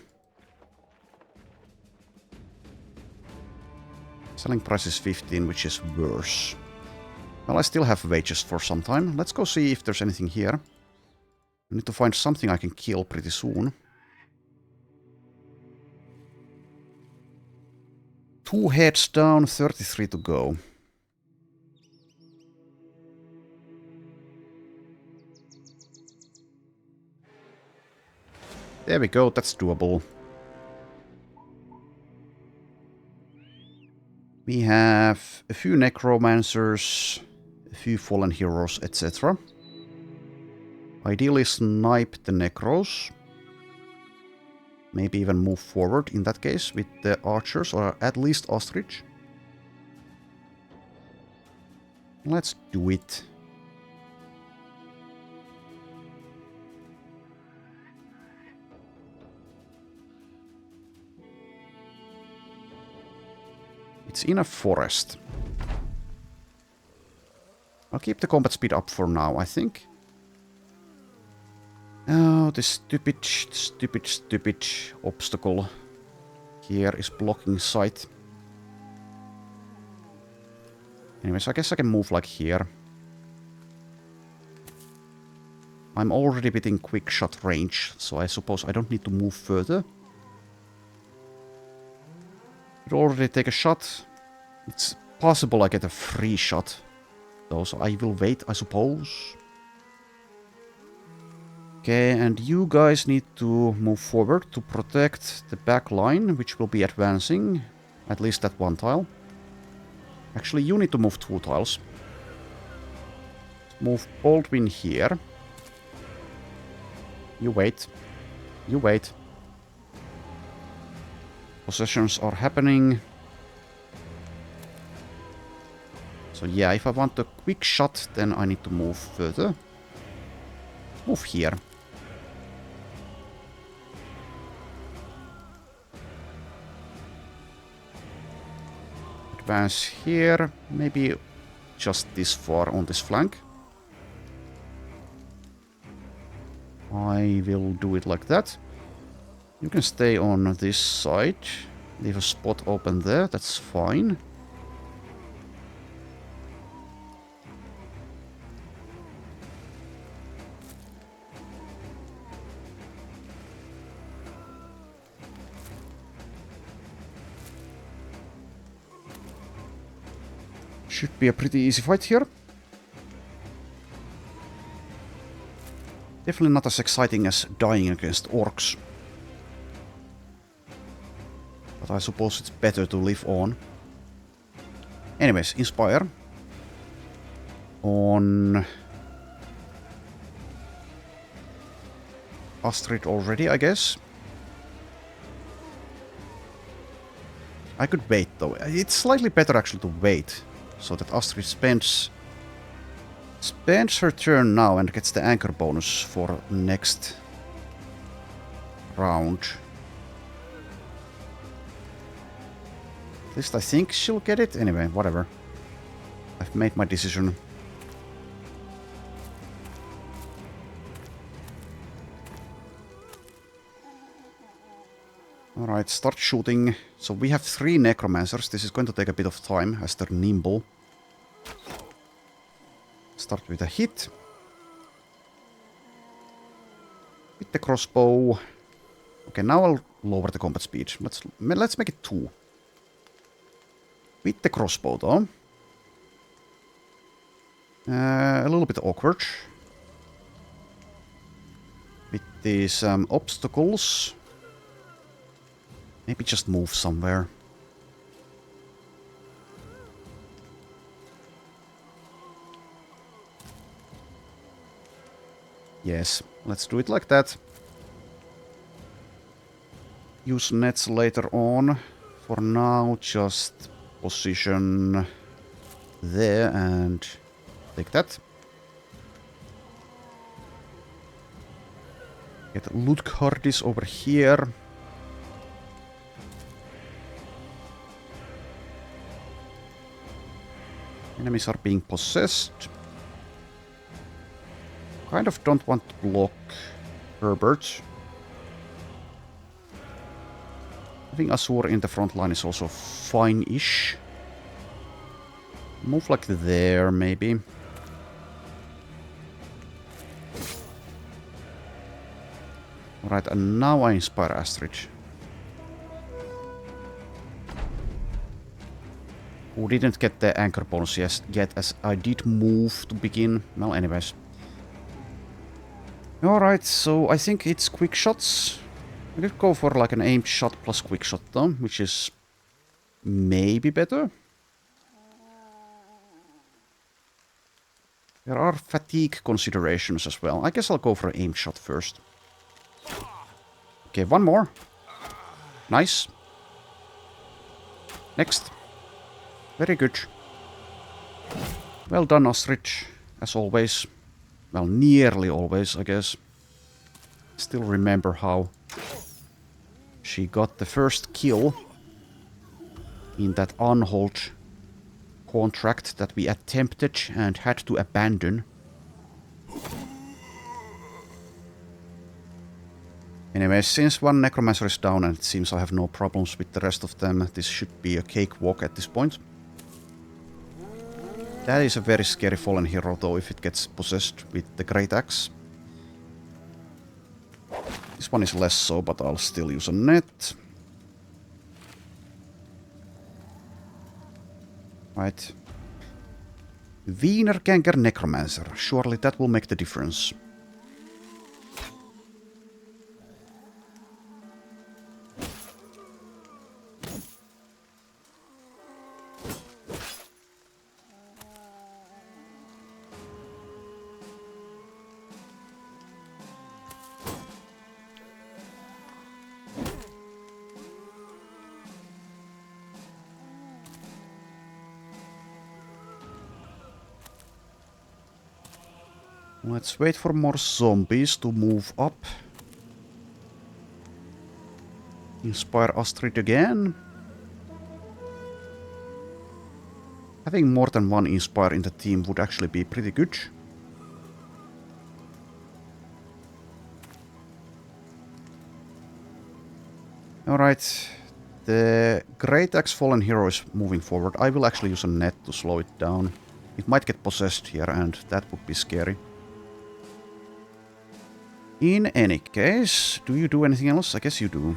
Selling price is 15, which is worse. Well, I still have wages for some time. Let's go see if there's anything here. I need to find something I can kill pretty soon. 2 heads down, 33 to go. There we go, that's doable. We have a few necromancers, a few fallen heroes, etc. Ideally snipe the necros. Maybe even move forward in that case with the archers, or at least ostrich. Let's do it. It's in a forest. I'll keep the combat speed up for now, I think. Oh, this stupid obstacle here is blocking sight. Anyways, I guess I can move like here. I'm already within quick shot range, so I suppose I don't need to move further. Could already take a shot. It's possible I get a free shot, though, so I will wait, I suppose. Okay, and you guys need to move forward to protect the back line, which will be advancing. At least that one tile. Actually, you need to move 2 tiles. Move Baldwin here. You wait. You wait. Possessions are happening. So yeah, if I want a quick shot, then I need to move further. Move here. Advance here. Maybe just this far on this flank. I will do it like that. You can stay on this side. Leave a spot open there, that's fine. Should be a pretty easy fight here. Definitely not as exciting as dying against orcs. But I suppose it's better to live on. Anyways, inspire. On Astrid already, I guess. I could wait though. It's slightly better actually to wait. So that Astrid spends her turn now and gets the anchor bonus for next round. At least I think she'll get it. Anyway, whatever. I've made my decision. Alright, start shooting. So we have 3 necromancers. This is going to take a bit of time as they're nimble. Start with a hit. With the crossbow. Okay, now I'll lower the combat speed. Let's make it 2. With the crossbow though. A little bit awkward. With these obstacles. Maybe just move somewhere. Yes, let's do it like that. Use nets later on. For now, just position there and take that. Get loot cardis over here. Enemies are being possessed. Kind of don't want to block Herbert. Having Azur in the front line is also fine-ish. Move like there, maybe. Alright, and now I inspire Astrid. Who didn't get the anchor bonus yet, as I did move to begin. Well, anyways. Alright, so I think it's quick shots. I did go for like an aimed shot plus quick shot though, which is maybe better. There are fatigue considerations as well. I guess I'll go for an aimed shot first. Okay, one more. Nice. Next. Very good. Well done, Astrid, as always. Well, nearly always, I guess. Still remember how she got the first kill in that unhold contract that we attempted and had to abandon. Anyway, since one necromancer is down and it seems I have no problems with the rest of them, this should be a cakewalk at this point. That is a very scary fallen hero though if it gets possessed with the Great Axe. This one is less so, but I'll still use a net. Right. Wienerganger Necromancer. Surely that will make the difference. Let's wait for more zombies to move up. Inspire Astrid again. Having more than one Inspire in the team would actually be pretty good. Alright, the Great Axe Fallen Hero is moving forward. I will actually use a net to slow it down. It might get possessed here and that would be scary. In any case, do you do anything else? I guess you do.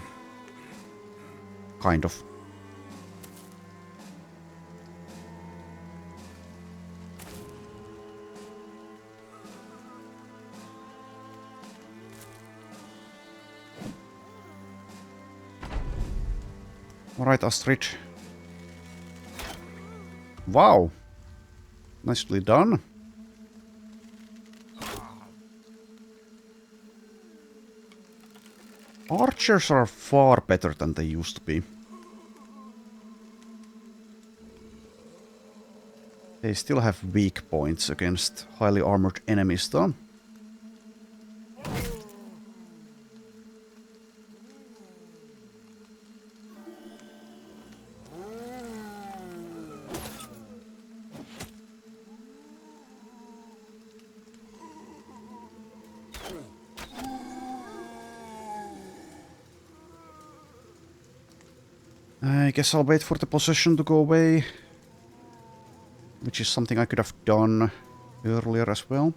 Kind of. Alright, Astrid. Wow. Nicely done. Archers are far better than they used to be. They still have weak points against highly armored enemies though. I guess I'll wait for the possession to go away. Which is something I could have done earlier as well.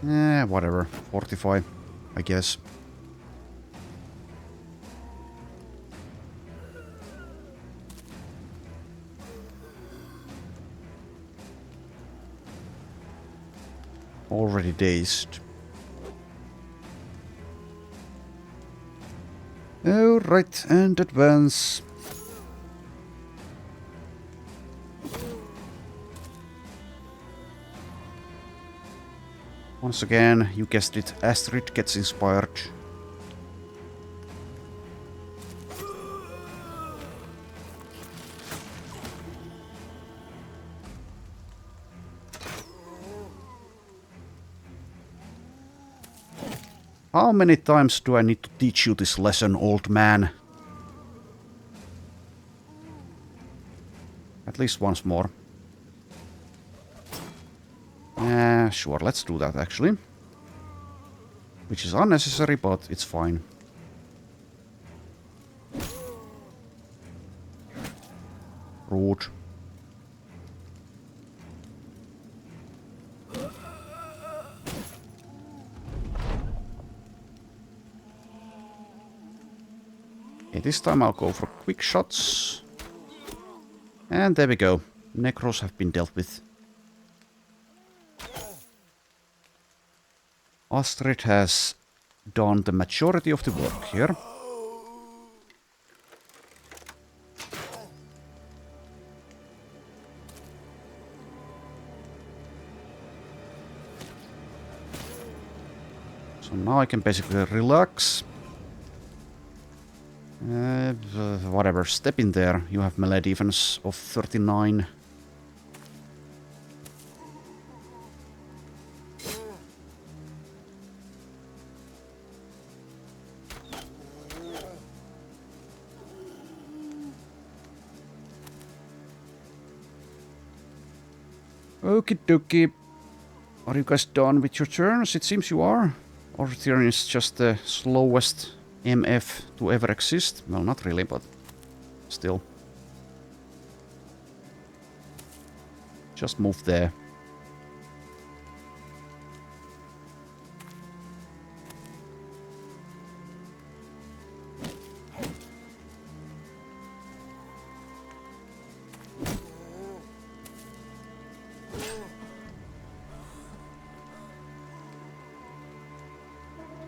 Whatever. Fortify, I guess. Already dazed. Alright, and advance. Once again, you guessed it, Astrid gets inspired. How many times do I need to teach you this lesson, old man? At least once more. Sure, let's do that actually. Which is unnecessary, but it's fine. Rude. Okay, this time I'll go for quick shots. And there we go. Necros have been dealt with. Astrid has done the majority of the work here. So now I can basically relax. Whatever, step in there. You have melee defense of 39. Okie dokie. Are you guys done with your turns? It seems you are. Arthurian is just the slowest MF to ever exist. Well, not really, but still. Just move there.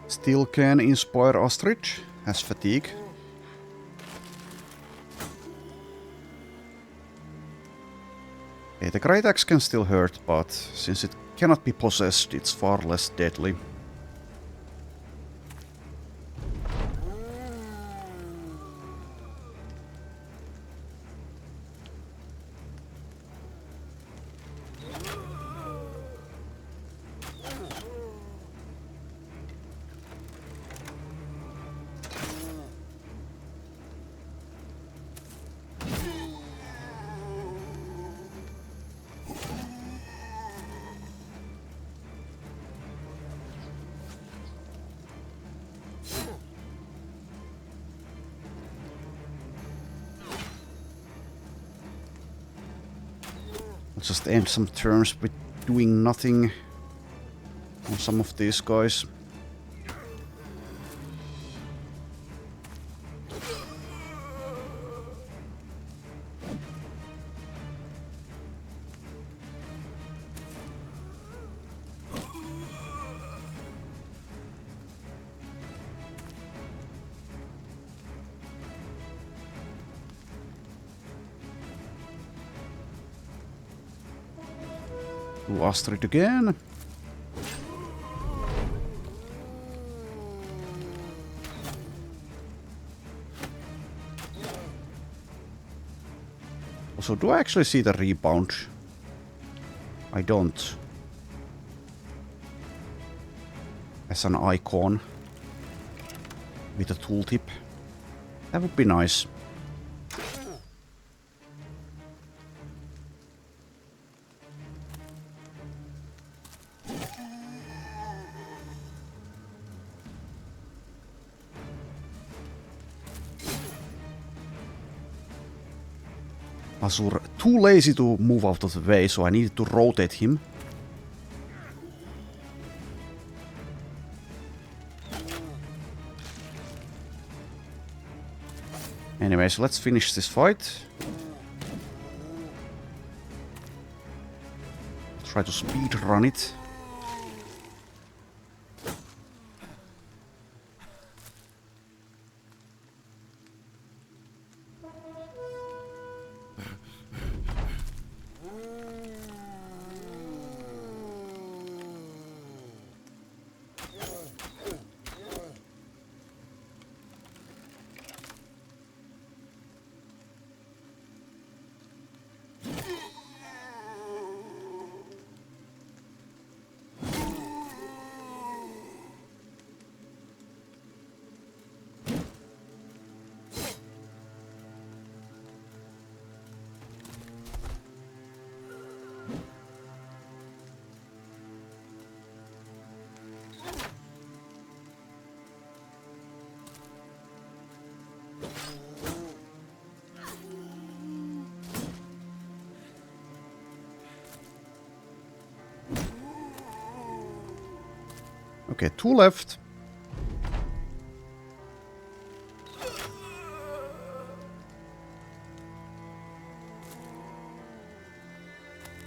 Still can inspire Astrid, has fatigue. Okay, the Great Axe can still hurt, but since it cannot be possessed, it's far less deadly. I'll just end some turns with doing nothing on some of these guys. To Astrid again. Also, do I actually see the rebound? I don't. As an icon. With a tooltip. That would be nice. Azur too lazy to move out of the way, so I needed to rotate him. Anyways, let's finish this fight. Try to speed run it. Okay, 2 left.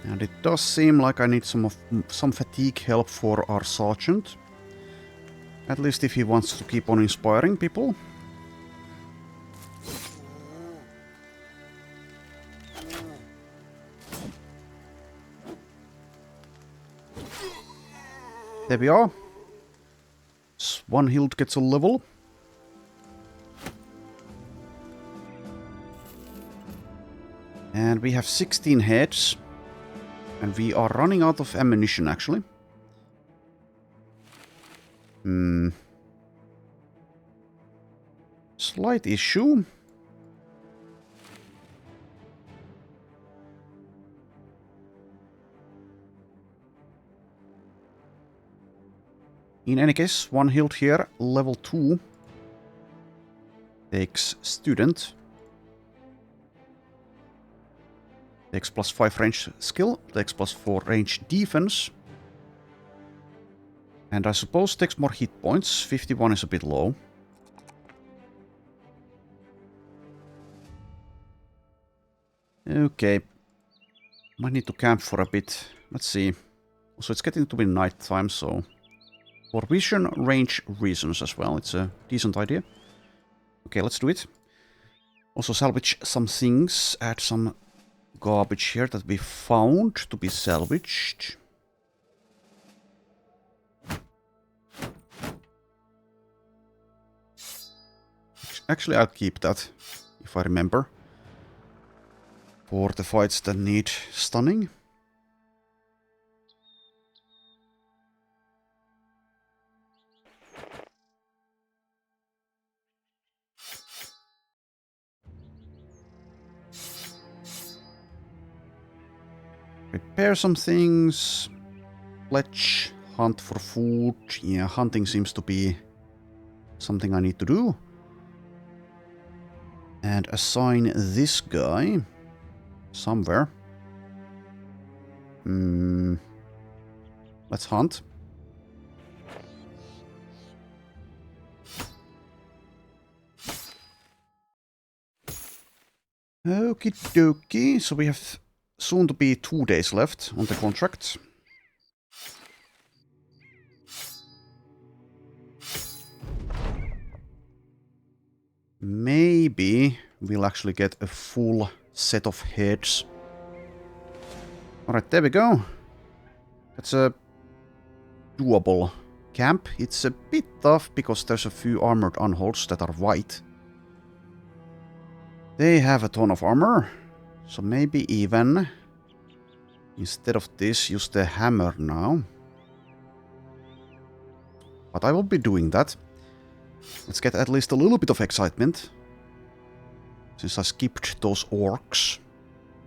And it does seem like I need some fatigue help for our sergeant. At least if he wants to keep on inspiring people. There we are. One hilt gets a level. And we have 16 heads. And we are running out of ammunition, actually. Slight issue. In any case, one hilt here, level 2. Takes student. Takes +5 range skill, takes +4 range defense. And I suppose takes more hit points. 51 is a bit low. Okay. Might need to camp for a bit. Let's see. So it's getting to be night time, so... For vision range reasons as well, it's a decent idea. Okay, let's do it. Also salvage some things, add some garbage here that we found to be salvaged. Actually, I'll keep that, if I remember. For the fights that need stunning. Repair some things. Pledge. Hunt for food. Yeah, hunting seems to be something I need to do. And assign this guy somewhere. Let's hunt. Okie dokie. So we have soon to be 2 days left on the contract. Maybe we'll actually get a full set of heads. Alright, there we go. That's a doable camp. It's a bit tough because there's a few armored unholds that are white. They have a ton of armor. So maybe even instead of this, use the hammer now. But I will be doing that. Let's get at least a little bit of excitement. Since I skipped those orcs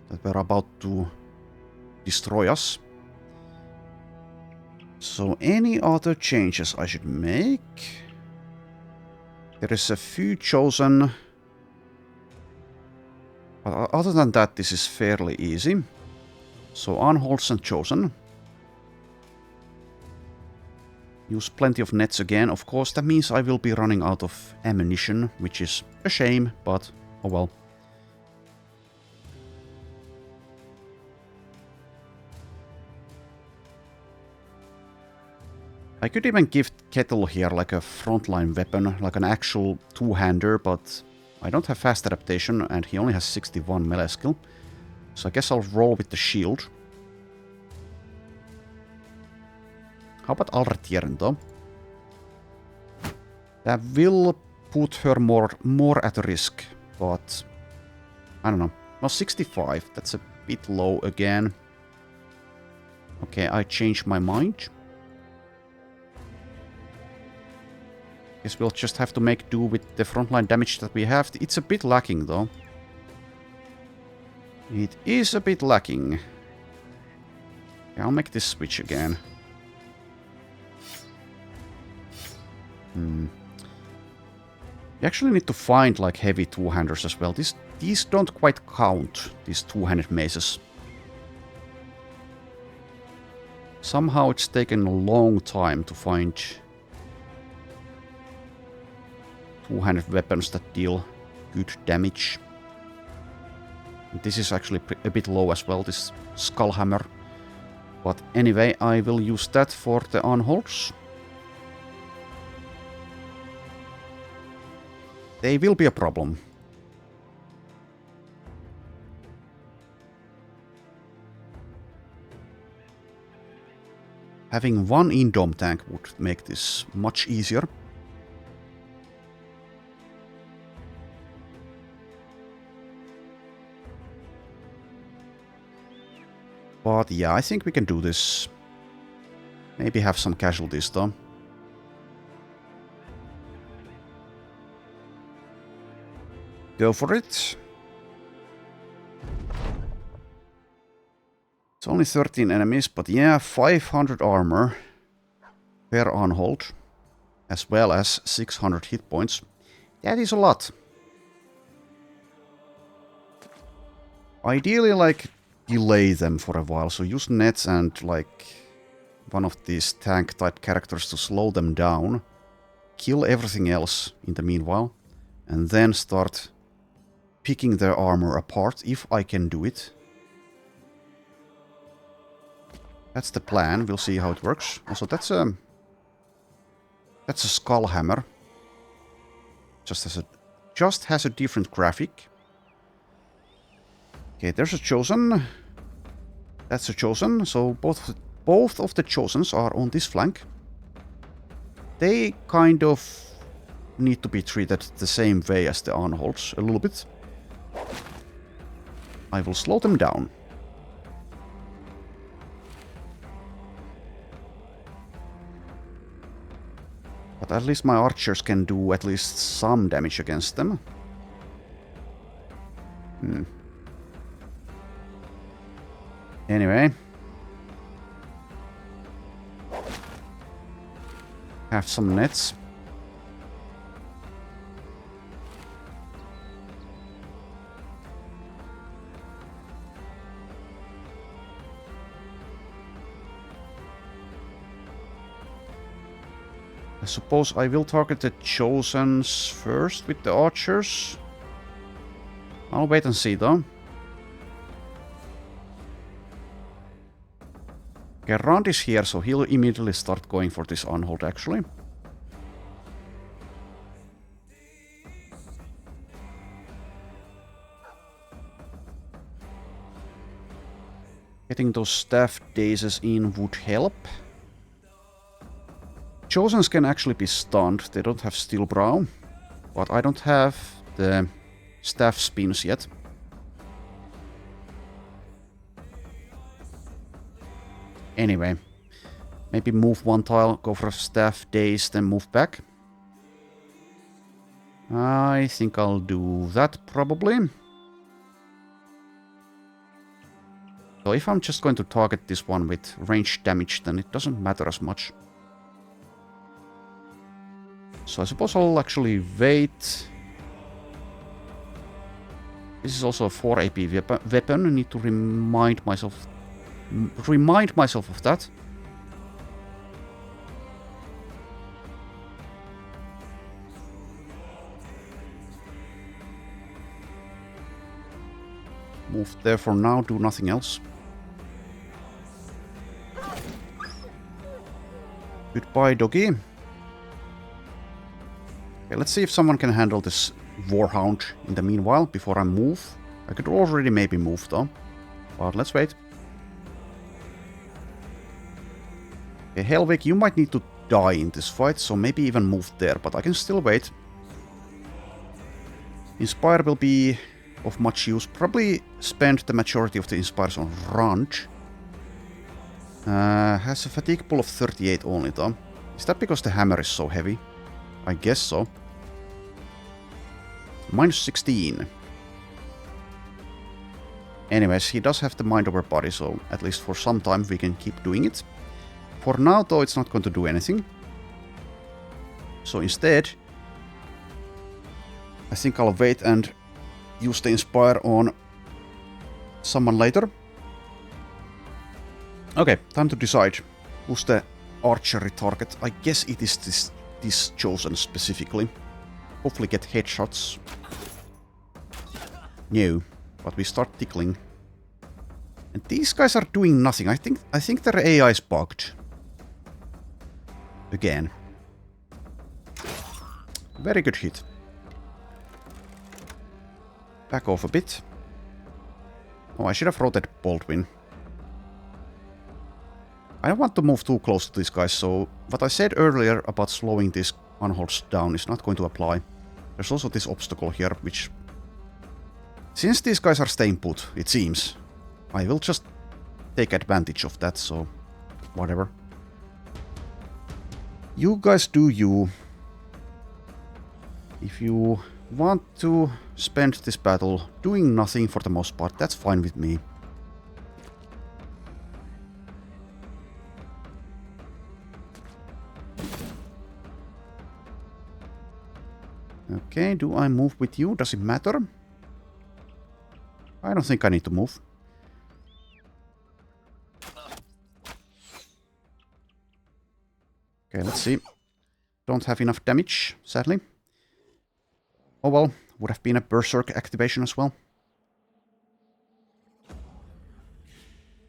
that were about to destroy us. So any other changes I should make? There is a few chosen. But other than that, this is fairly easy. So unholds and chosen. Use plenty of nets again. Of course, that means I will be running out of ammunition, which is a shame, but oh well. I could even give Kettle here like a frontline weapon, like an actual two-hander, but I don't have fast adaptation and he only has 61 melee skill. So I guess I'll roll with the shield. How about Alretjern though? That will put her more at risk, but I don't know. Well, 65, that's a bit low again. Okay, I changed my mind. Guess we'll just have to make do with the frontline damage that we have. It's a bit lacking though. It is a bit lacking. Yeah, I'll make this switch again. We actually need to find like heavy two-handers as well. These don't quite count, these two-handed maces. Somehow it's taken a long time to find two-handed weapons that deal good damage. This is actually a bit low as well, this skull hammer. But anyway, I will use that for the unholds. They will be a problem. Having one Indom tank would make this much easier. But yeah, I think we can do this. Maybe have some casualties though. Go for it. It's only 13 enemies, but yeah, 500 armor per unhold, as well as 600 hit points. That is a lot. Ideally, like, delay them for a while, so use nets and, like, one of these tank-type characters to slow them down. Kill everything else in the meanwhile, and then start picking their armor apart, if I can do it. That's the plan. We'll see how it works. Also, that's a skull hammer. Just has a different graphic. Okay, there's a chosen. That's a chosen. So both of the chosens are on this flank. They kind of need to be treated the same way as the unholds a little bit. I will slow them down. But at least my archers can do at least some damage against them. Anyway. Have some nets. I suppose I will target the Chosens first with the archers. I'll wait and see though. Okay, Rand is here, so he'll immediately start going for this unhold actually. Getting those staff dazes in would help. Chosens can actually be stunned, they don't have Steel Brow, but I don't have the staff spins yet. Anyway, maybe move one tile, go for a staff daze, then move back. I think I'll do that probably. So if I'm just going to target this one with ranged damage, then it doesn't matter as much. So I suppose I'll actually wait. This is also a 4 AP weapon. I need to remind myself of that. Move there for now, do nothing else. Goodbye, doggy. Okay, let's see if someone can handle this Warhound in the meanwhile, before I move. I could already maybe move though, but let's wait. Okay, Helvig, you might need to die in this fight, so maybe even move there, but I can still wait. Inspire will be of much use. Probably spend the majority of the Inspires on Rand. Has a fatigue pool of 38 only though. Is that because the hammer is so heavy? I guess so. Minus 16. Anyways, he does have the mind over body, so at least for some time we can keep doing it. For now, though, it's not going to do anything. So instead, I think I'll wait and use the Inspire on someone later. Okay, time to decide. Who's the archery target? I guess it is this Chosen specifically. hopefully get headshots. No, but we start tickling. And these guys are doing nothing. I think their AI is bugged. Again. Very good hit. Back off a bit. Oh, I should have rotated Baldwin. I don't want to move too close to these guys, so what I said earlier about slowing these unholds down is not going to apply. There's also this obstacle here, which... Since these guys are staying put, it seems, I will just take advantage of that, so... whatever. You guys do you. If you want to spend this battle doing nothing for the most part, that's fine with me. Okay, do I move with you? Does it matter? I don't think I need to move. Okay, let's see. Don't have enough damage, sadly. Oh well, would have been a berserk activation as well.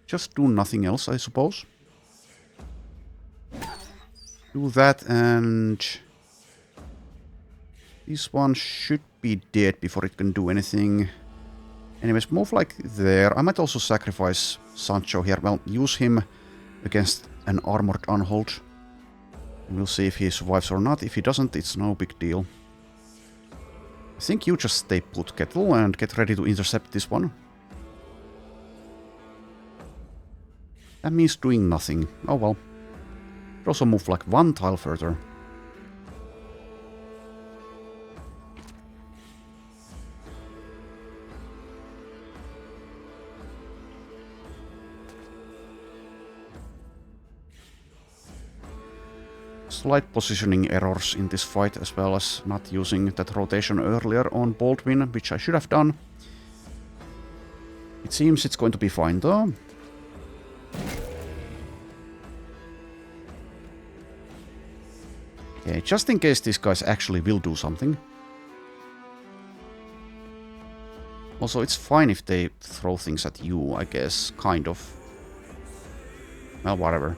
Just do nothing else, I suppose. Do that and... This one should be dead before it can do anything. Anyways, move like there. I might also sacrifice Sancho here. Well, use him against an armored unhold. We'll see if he survives or not. If he doesn't, it's no big deal. I think you just stay put, Kettle, and get ready to intercept this one. That means doing nothing. Oh well. Also move like one tile further. Slight positioning errors in this fight, as well as not using that rotation earlier on Baldwin, which I should have done. It seems it's going to be fine though. Okay, just in case these guys actually will do something. Also, it's fine if they throw things at you, I guess, kind of. Well, whatever.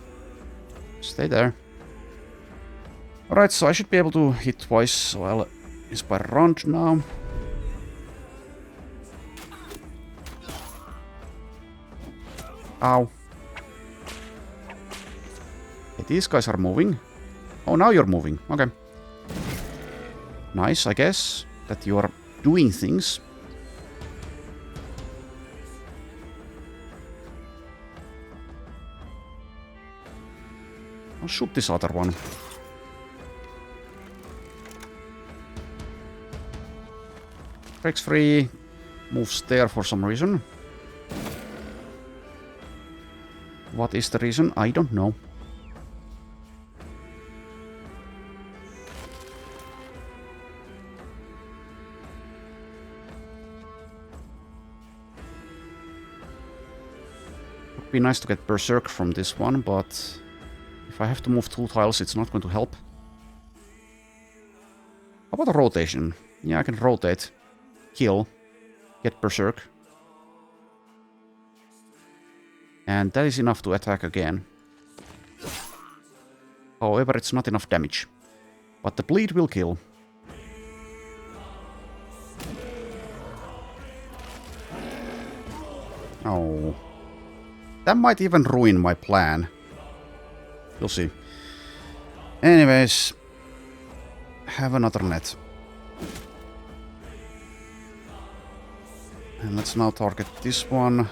Stay there. Alright, so I should be able to hit twice, so I'll inspire round now. Ow. Okay, these guys are moving. Oh, now you're moving. Okay. Nice, I guess, that you are doing things. I'll shoot this other one. Breaks free, moves there for some reason. What is the reason? I don't know. Would be nice to get Berserk from this one, but if I have to move 2 tiles, it's not going to help. How about a rotation? Yeah, I can rotate. Kill, get Berserk. And that is enough to attack again. However, it's not enough damage. But the bleed will kill. Oh. That might even ruin my plan. We'll see. Anyways. Have another net. And let's now target this one.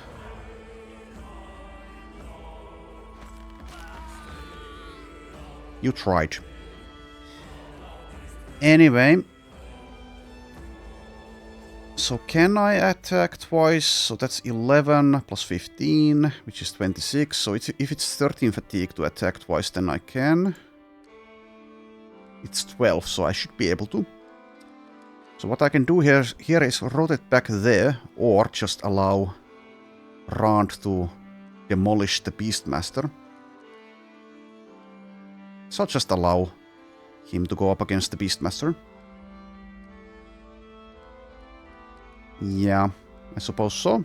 You tried. Anyway. So can I attack twice? So that's 11 plus 15, which is 26. So if it's 13 fatigue to attack twice, then I can. It's 12, so I should be able to. So what I can do here is rotate back there, or just allow Rand to demolish the Beastmaster. So I'll just allow him to go up against the Beastmaster. Yeah, I suppose so.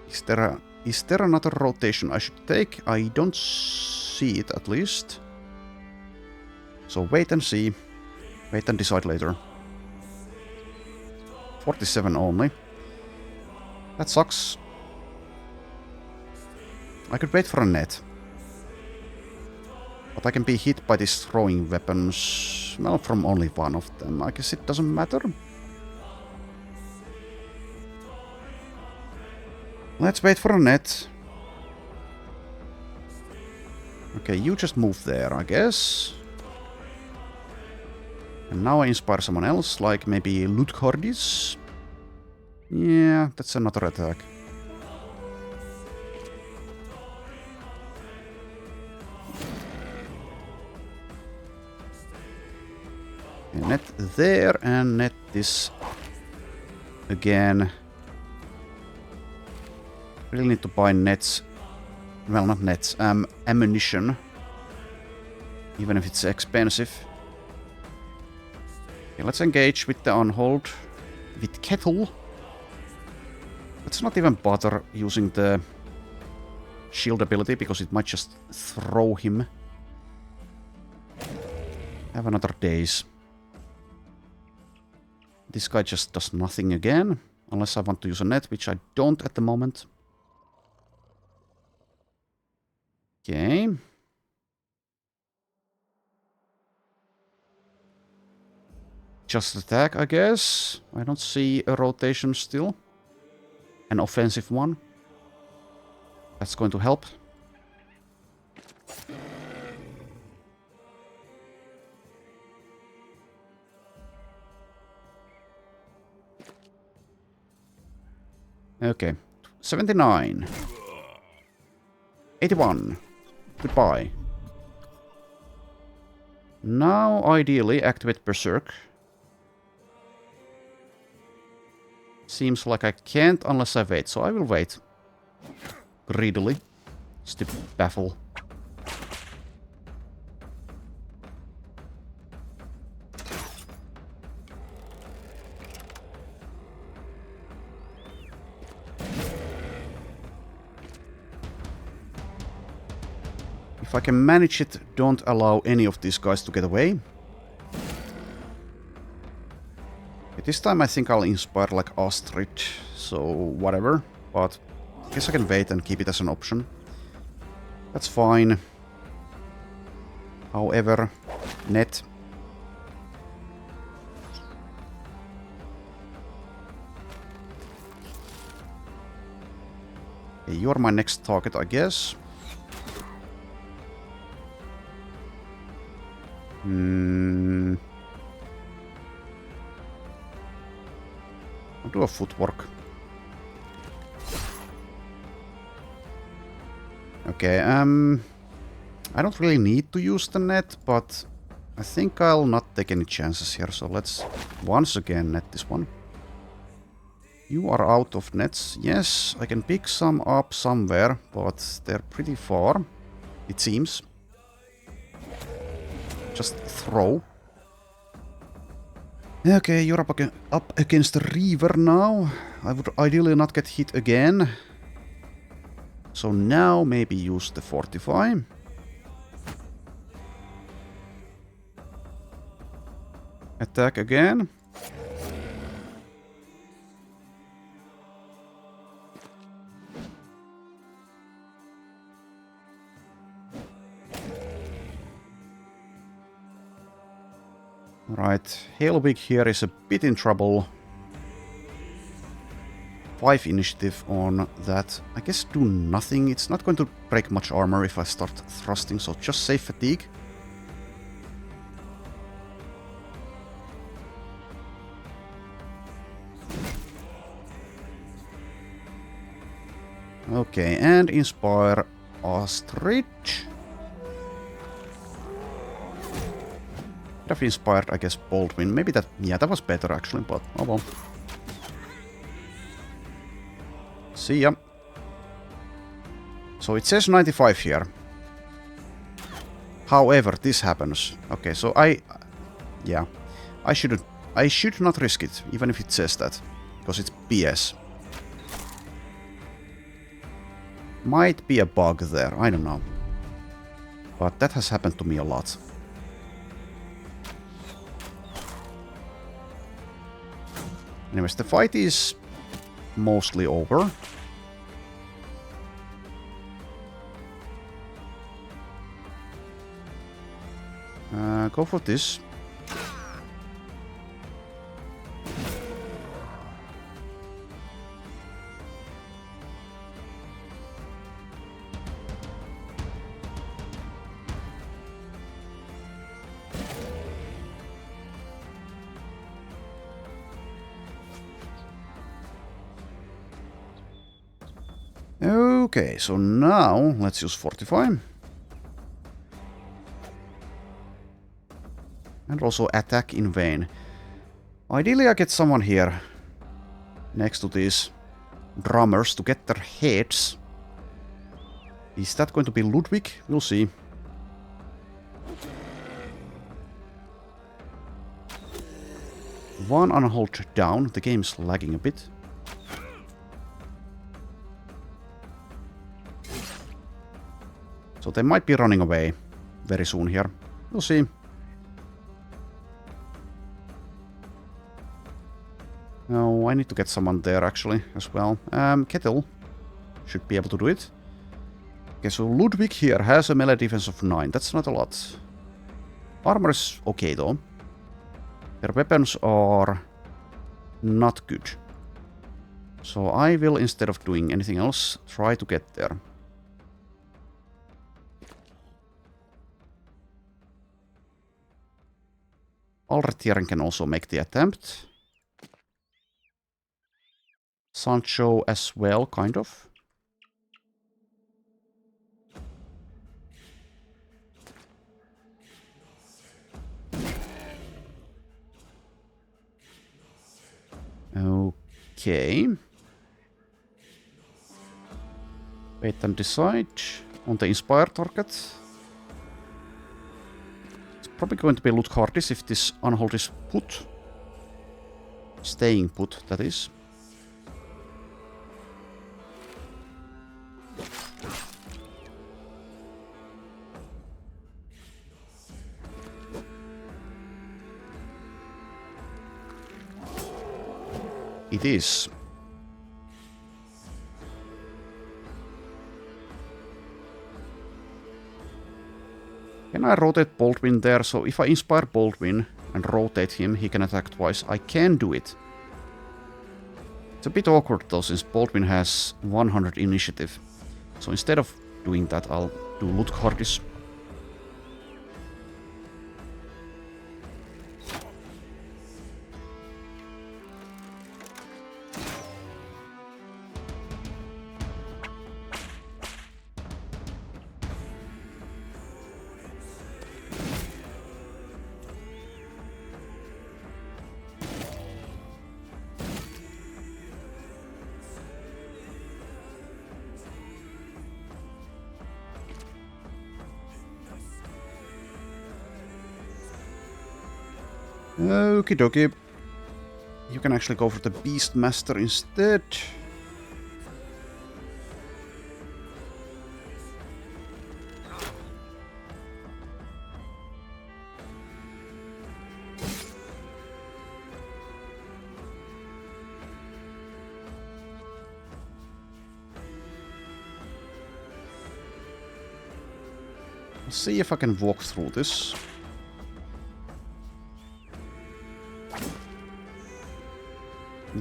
Is there another rotation I should take? I don't see it, at least. So wait and see. Wait and decide later. 47 only. That sucks. I could wait for a net. But I can be hit by these throwing weapons. Well, from only one of them. I guess it doesn't matter. Let's wait for a net. Okay, you just move there, I guess. And now I inspire someone else, like maybe Ludgardis. Yeah, that's another attack. Okay, net there and net this again. Really need to buy nets. Well, not nets, ammunition. Even if it's expensive. Okay, let's engage with the Unhold. With Kettle. Let's not even bother using the shield ability, because it might just throw him. Have another daze. This guy just does nothing again. Unless I want to use a net, which I don't at the moment. Okay. Just attack, I guess. I don't see a rotation still. An offensive one. That's going to help. Okay. 79. 81. Goodbye. Now, ideally, activate Berserk. Seems like I can't unless I wait, so I will wait. Greedily. Stupid baffle. If I can manage it, don't allow any of these guys to get away. This time I think I'll inspire like Astrid, so whatever. But I guess I can wait and keep it as an option. That's fine. However, net. Okay, you're my next target, I guess. I'll do a footwork. Okay, I don't really need to use the net, but I think I'll not take any chances here, so let's once again net this one. You are out of nets. Yes, I can pick some up somewhere, but they're pretty far, it seems. Just throw. Okay, you're up against the Reaver now. I would ideally not get hit again. So now maybe use the Fortify. Attack again. Right, Hailwig here is a bit in trouble. 5 initiative on that. I guess do nothing. It's not going to break much armor if I start thrusting, so just save fatigue. Okay, and inspire Astrid. Could have inspired, I guess, Baldwin. Maybe that... Yeah, that was better, actually, but... Oh well. See ya. So it says 95 here. However, this happens. Okay, so I... Yeah. I shouldn't I should not risk it, even if it says that, because it's BS. Might be a bug there, I don't know. But that has happened to me a lot. Anyways, the fight is mostly over. Go for this. Okay, so now let's use Fortify. And also attack in vain. Ideally I get someone here next to these drummers to get their heads. Is that going to be Ludwig? We'll see. One unhold down. The game's lagging a bit. So they might be running away very soon here. We'll see. No, I need to get someone there actually as well. Kettle should be able to do it. Okay, so Ludwig here has a melee defense of 9. That's not a lot. Armor is okay though. Their weapons are not good. So I will, instead of doing anything else, try to get there. Alretieren can also make the attempt. Sancho as well, kind of. Okay. Wait and decide on the Inspire target. It's probably going to be Luthardis if this unhold is put. Staying put, that is. It is. Can I rotate Baldwin there? So if I inspire Baldwin and rotate him, he can attack twice. I can do it. It's a bit awkward though, since Baldwin has 100 initiative. So instead of doing that, I'll do Luthardis. Okie dokie. You can actually go for the Beastmaster instead. I'll see if I can walk through this.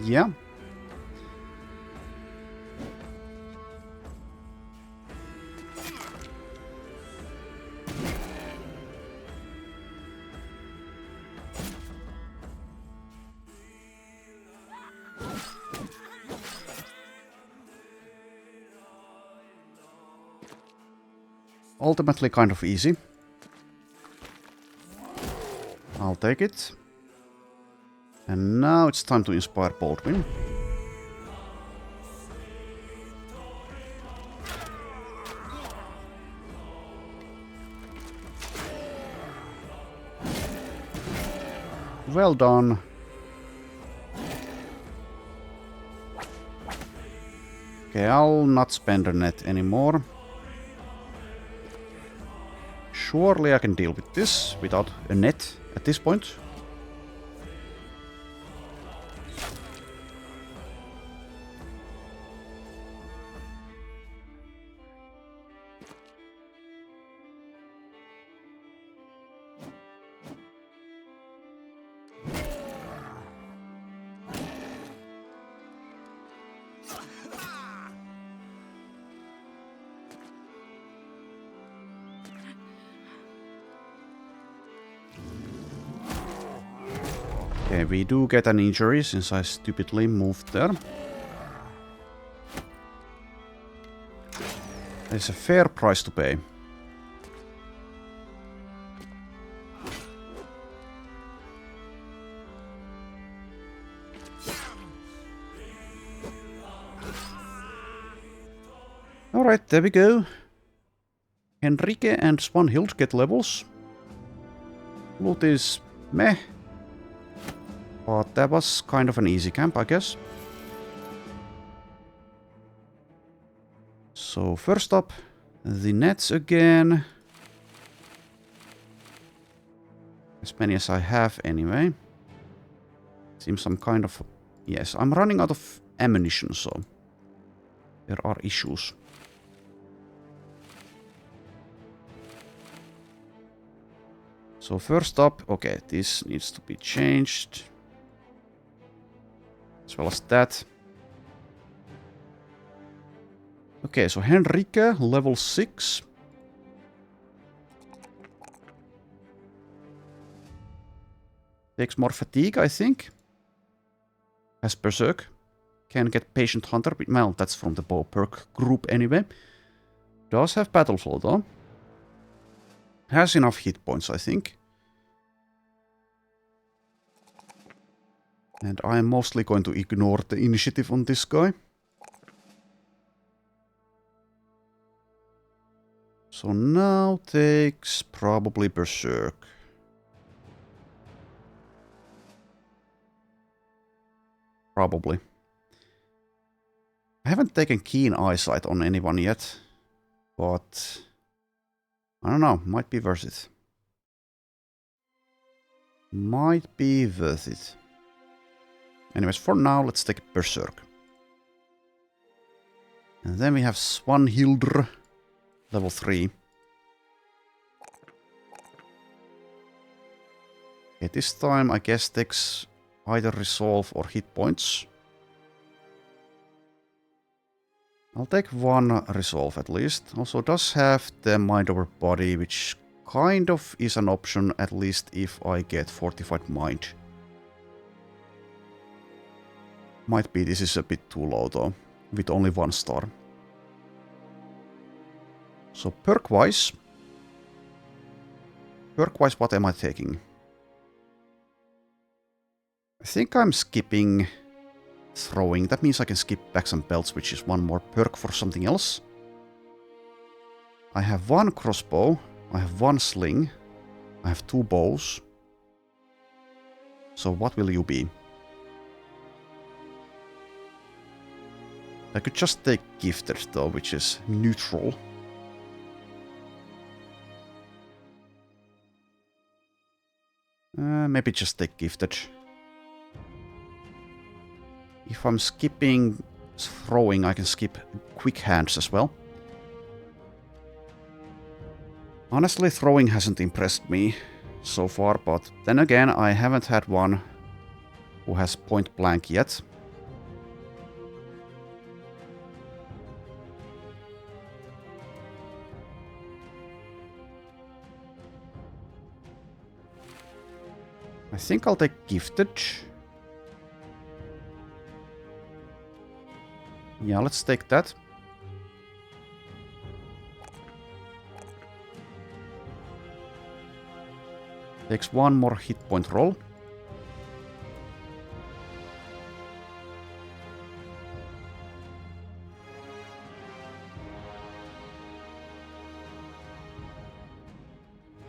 Yeah. Ultimately kind of easy. I'll take it. And now it's time to inspire Baldwin. Well done. Okay, I'll not spend a net anymore. Surely I can deal with this without a net at this point. Okay, we do get an injury since I stupidly moved there. It's a fair price to pay. Alright, there we go. Henrique and Swanhild get levels. Loot is meh. But that was kind of an easy camp, I guess. So first up, the nets again. As many as I have anyway. Seems I'm kind of... Yes, I'm running out of ammunition, so there are issues. So first up, okay, this needs to be changed. As well as that. Okay, so Henrique, level 6. Takes more fatigue, I think. Has Berserk. Can get Patient Hunter. Well, that's from the bow perk group anyway. Does have Battle Flow though. Has enough hit points, I think. And I am mostly going to ignore the initiative on this guy. So now takes probably Berserk. Probably. I haven't taken Keen Eyesight on anyone yet. But... I don't know, might be worth it. Might be worth it. Anyways, for now, let's take Berserk. And then we have Swanhild, level 3. Okay, this time I guess takes either resolve or hit points. I'll take one resolve at least. Also does have the mind over body, which kind of is an option, at least if I get fortified mind. Might be this is a bit too low though, with only 1 star. So perk-wise, what am I taking? I think I'm skipping throwing. That means I can skip bags and belts, which is 1 more perk for something else. I have 1 crossbow, I have 1 sling, I have 2 bows. So what will you be? I could just take Gifted though, which is neutral. Maybe just take Gifted. If I'm skipping throwing, I can skip quick hands as well. Honestly, throwing hasn't impressed me so far, but then again, I haven't had one who has point blank yet. I think I'll take Gifted. Yeah, let's take that. Takes 1 more hit point roll.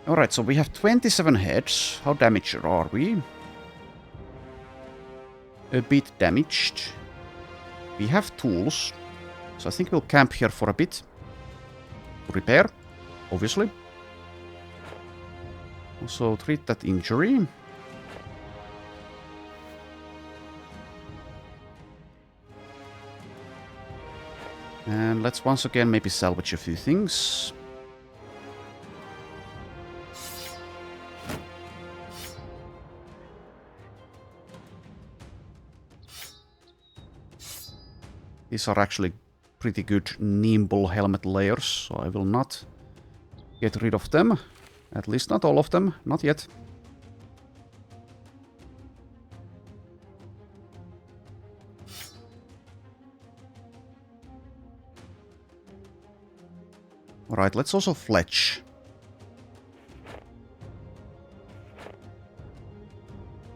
Alright, so we have 27 heads. How damaged are we? A bit damaged. We have tools. So I think we'll camp here for a bit. To repair, obviously. Also treat that injury. And let's once again maybe salvage a few things. These are actually pretty good nimble helmet layers, so I will not get rid of them. At least not all of them, not yet. Alright, let's also fletch.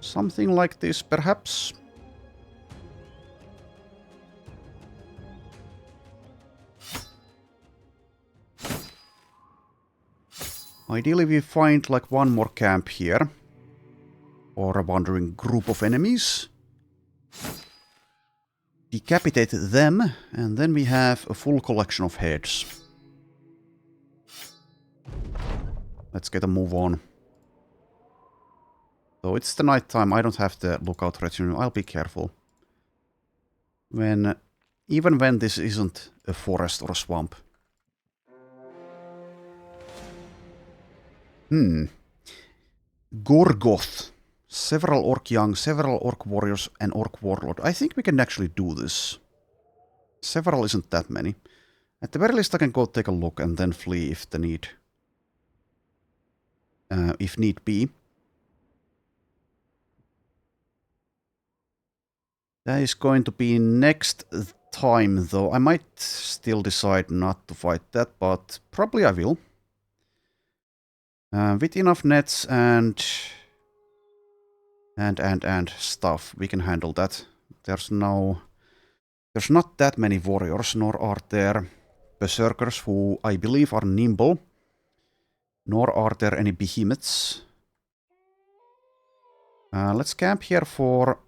Something like this, perhaps. Ideally we find like one more camp here. Or a wandering group of enemies. Decapitate them, and then we have a full collection of heads. Let's get a move on. So it's the night time, I don't have the lookout retinue, I'll be careful. Even when this isn't a forest or a swamp. Gorgoth. Several orc young, several orc warriors, and orc warlord. I think we can actually do this. Several isn't that many. At the very least I can go take a look and then flee if the need. If need be. That is going to be next time though. I might still decide not to fight that, but probably I will. With enough nets and stuff, we can handle that. There's not that many warriors, nor are there berserkers who I believe are nimble. Nor are there any behemoths. Let's camp here for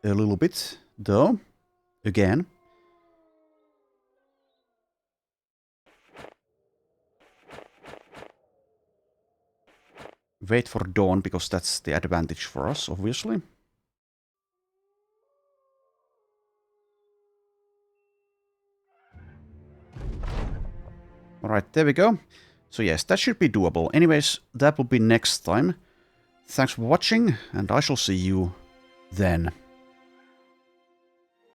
a little bit, though. Again. Wait for dawn, because that's the advantage for us, obviously. Alright, there we go. So yes, that should be doable. Anyways, that will be next time. Thanks for watching, and I shall see you then.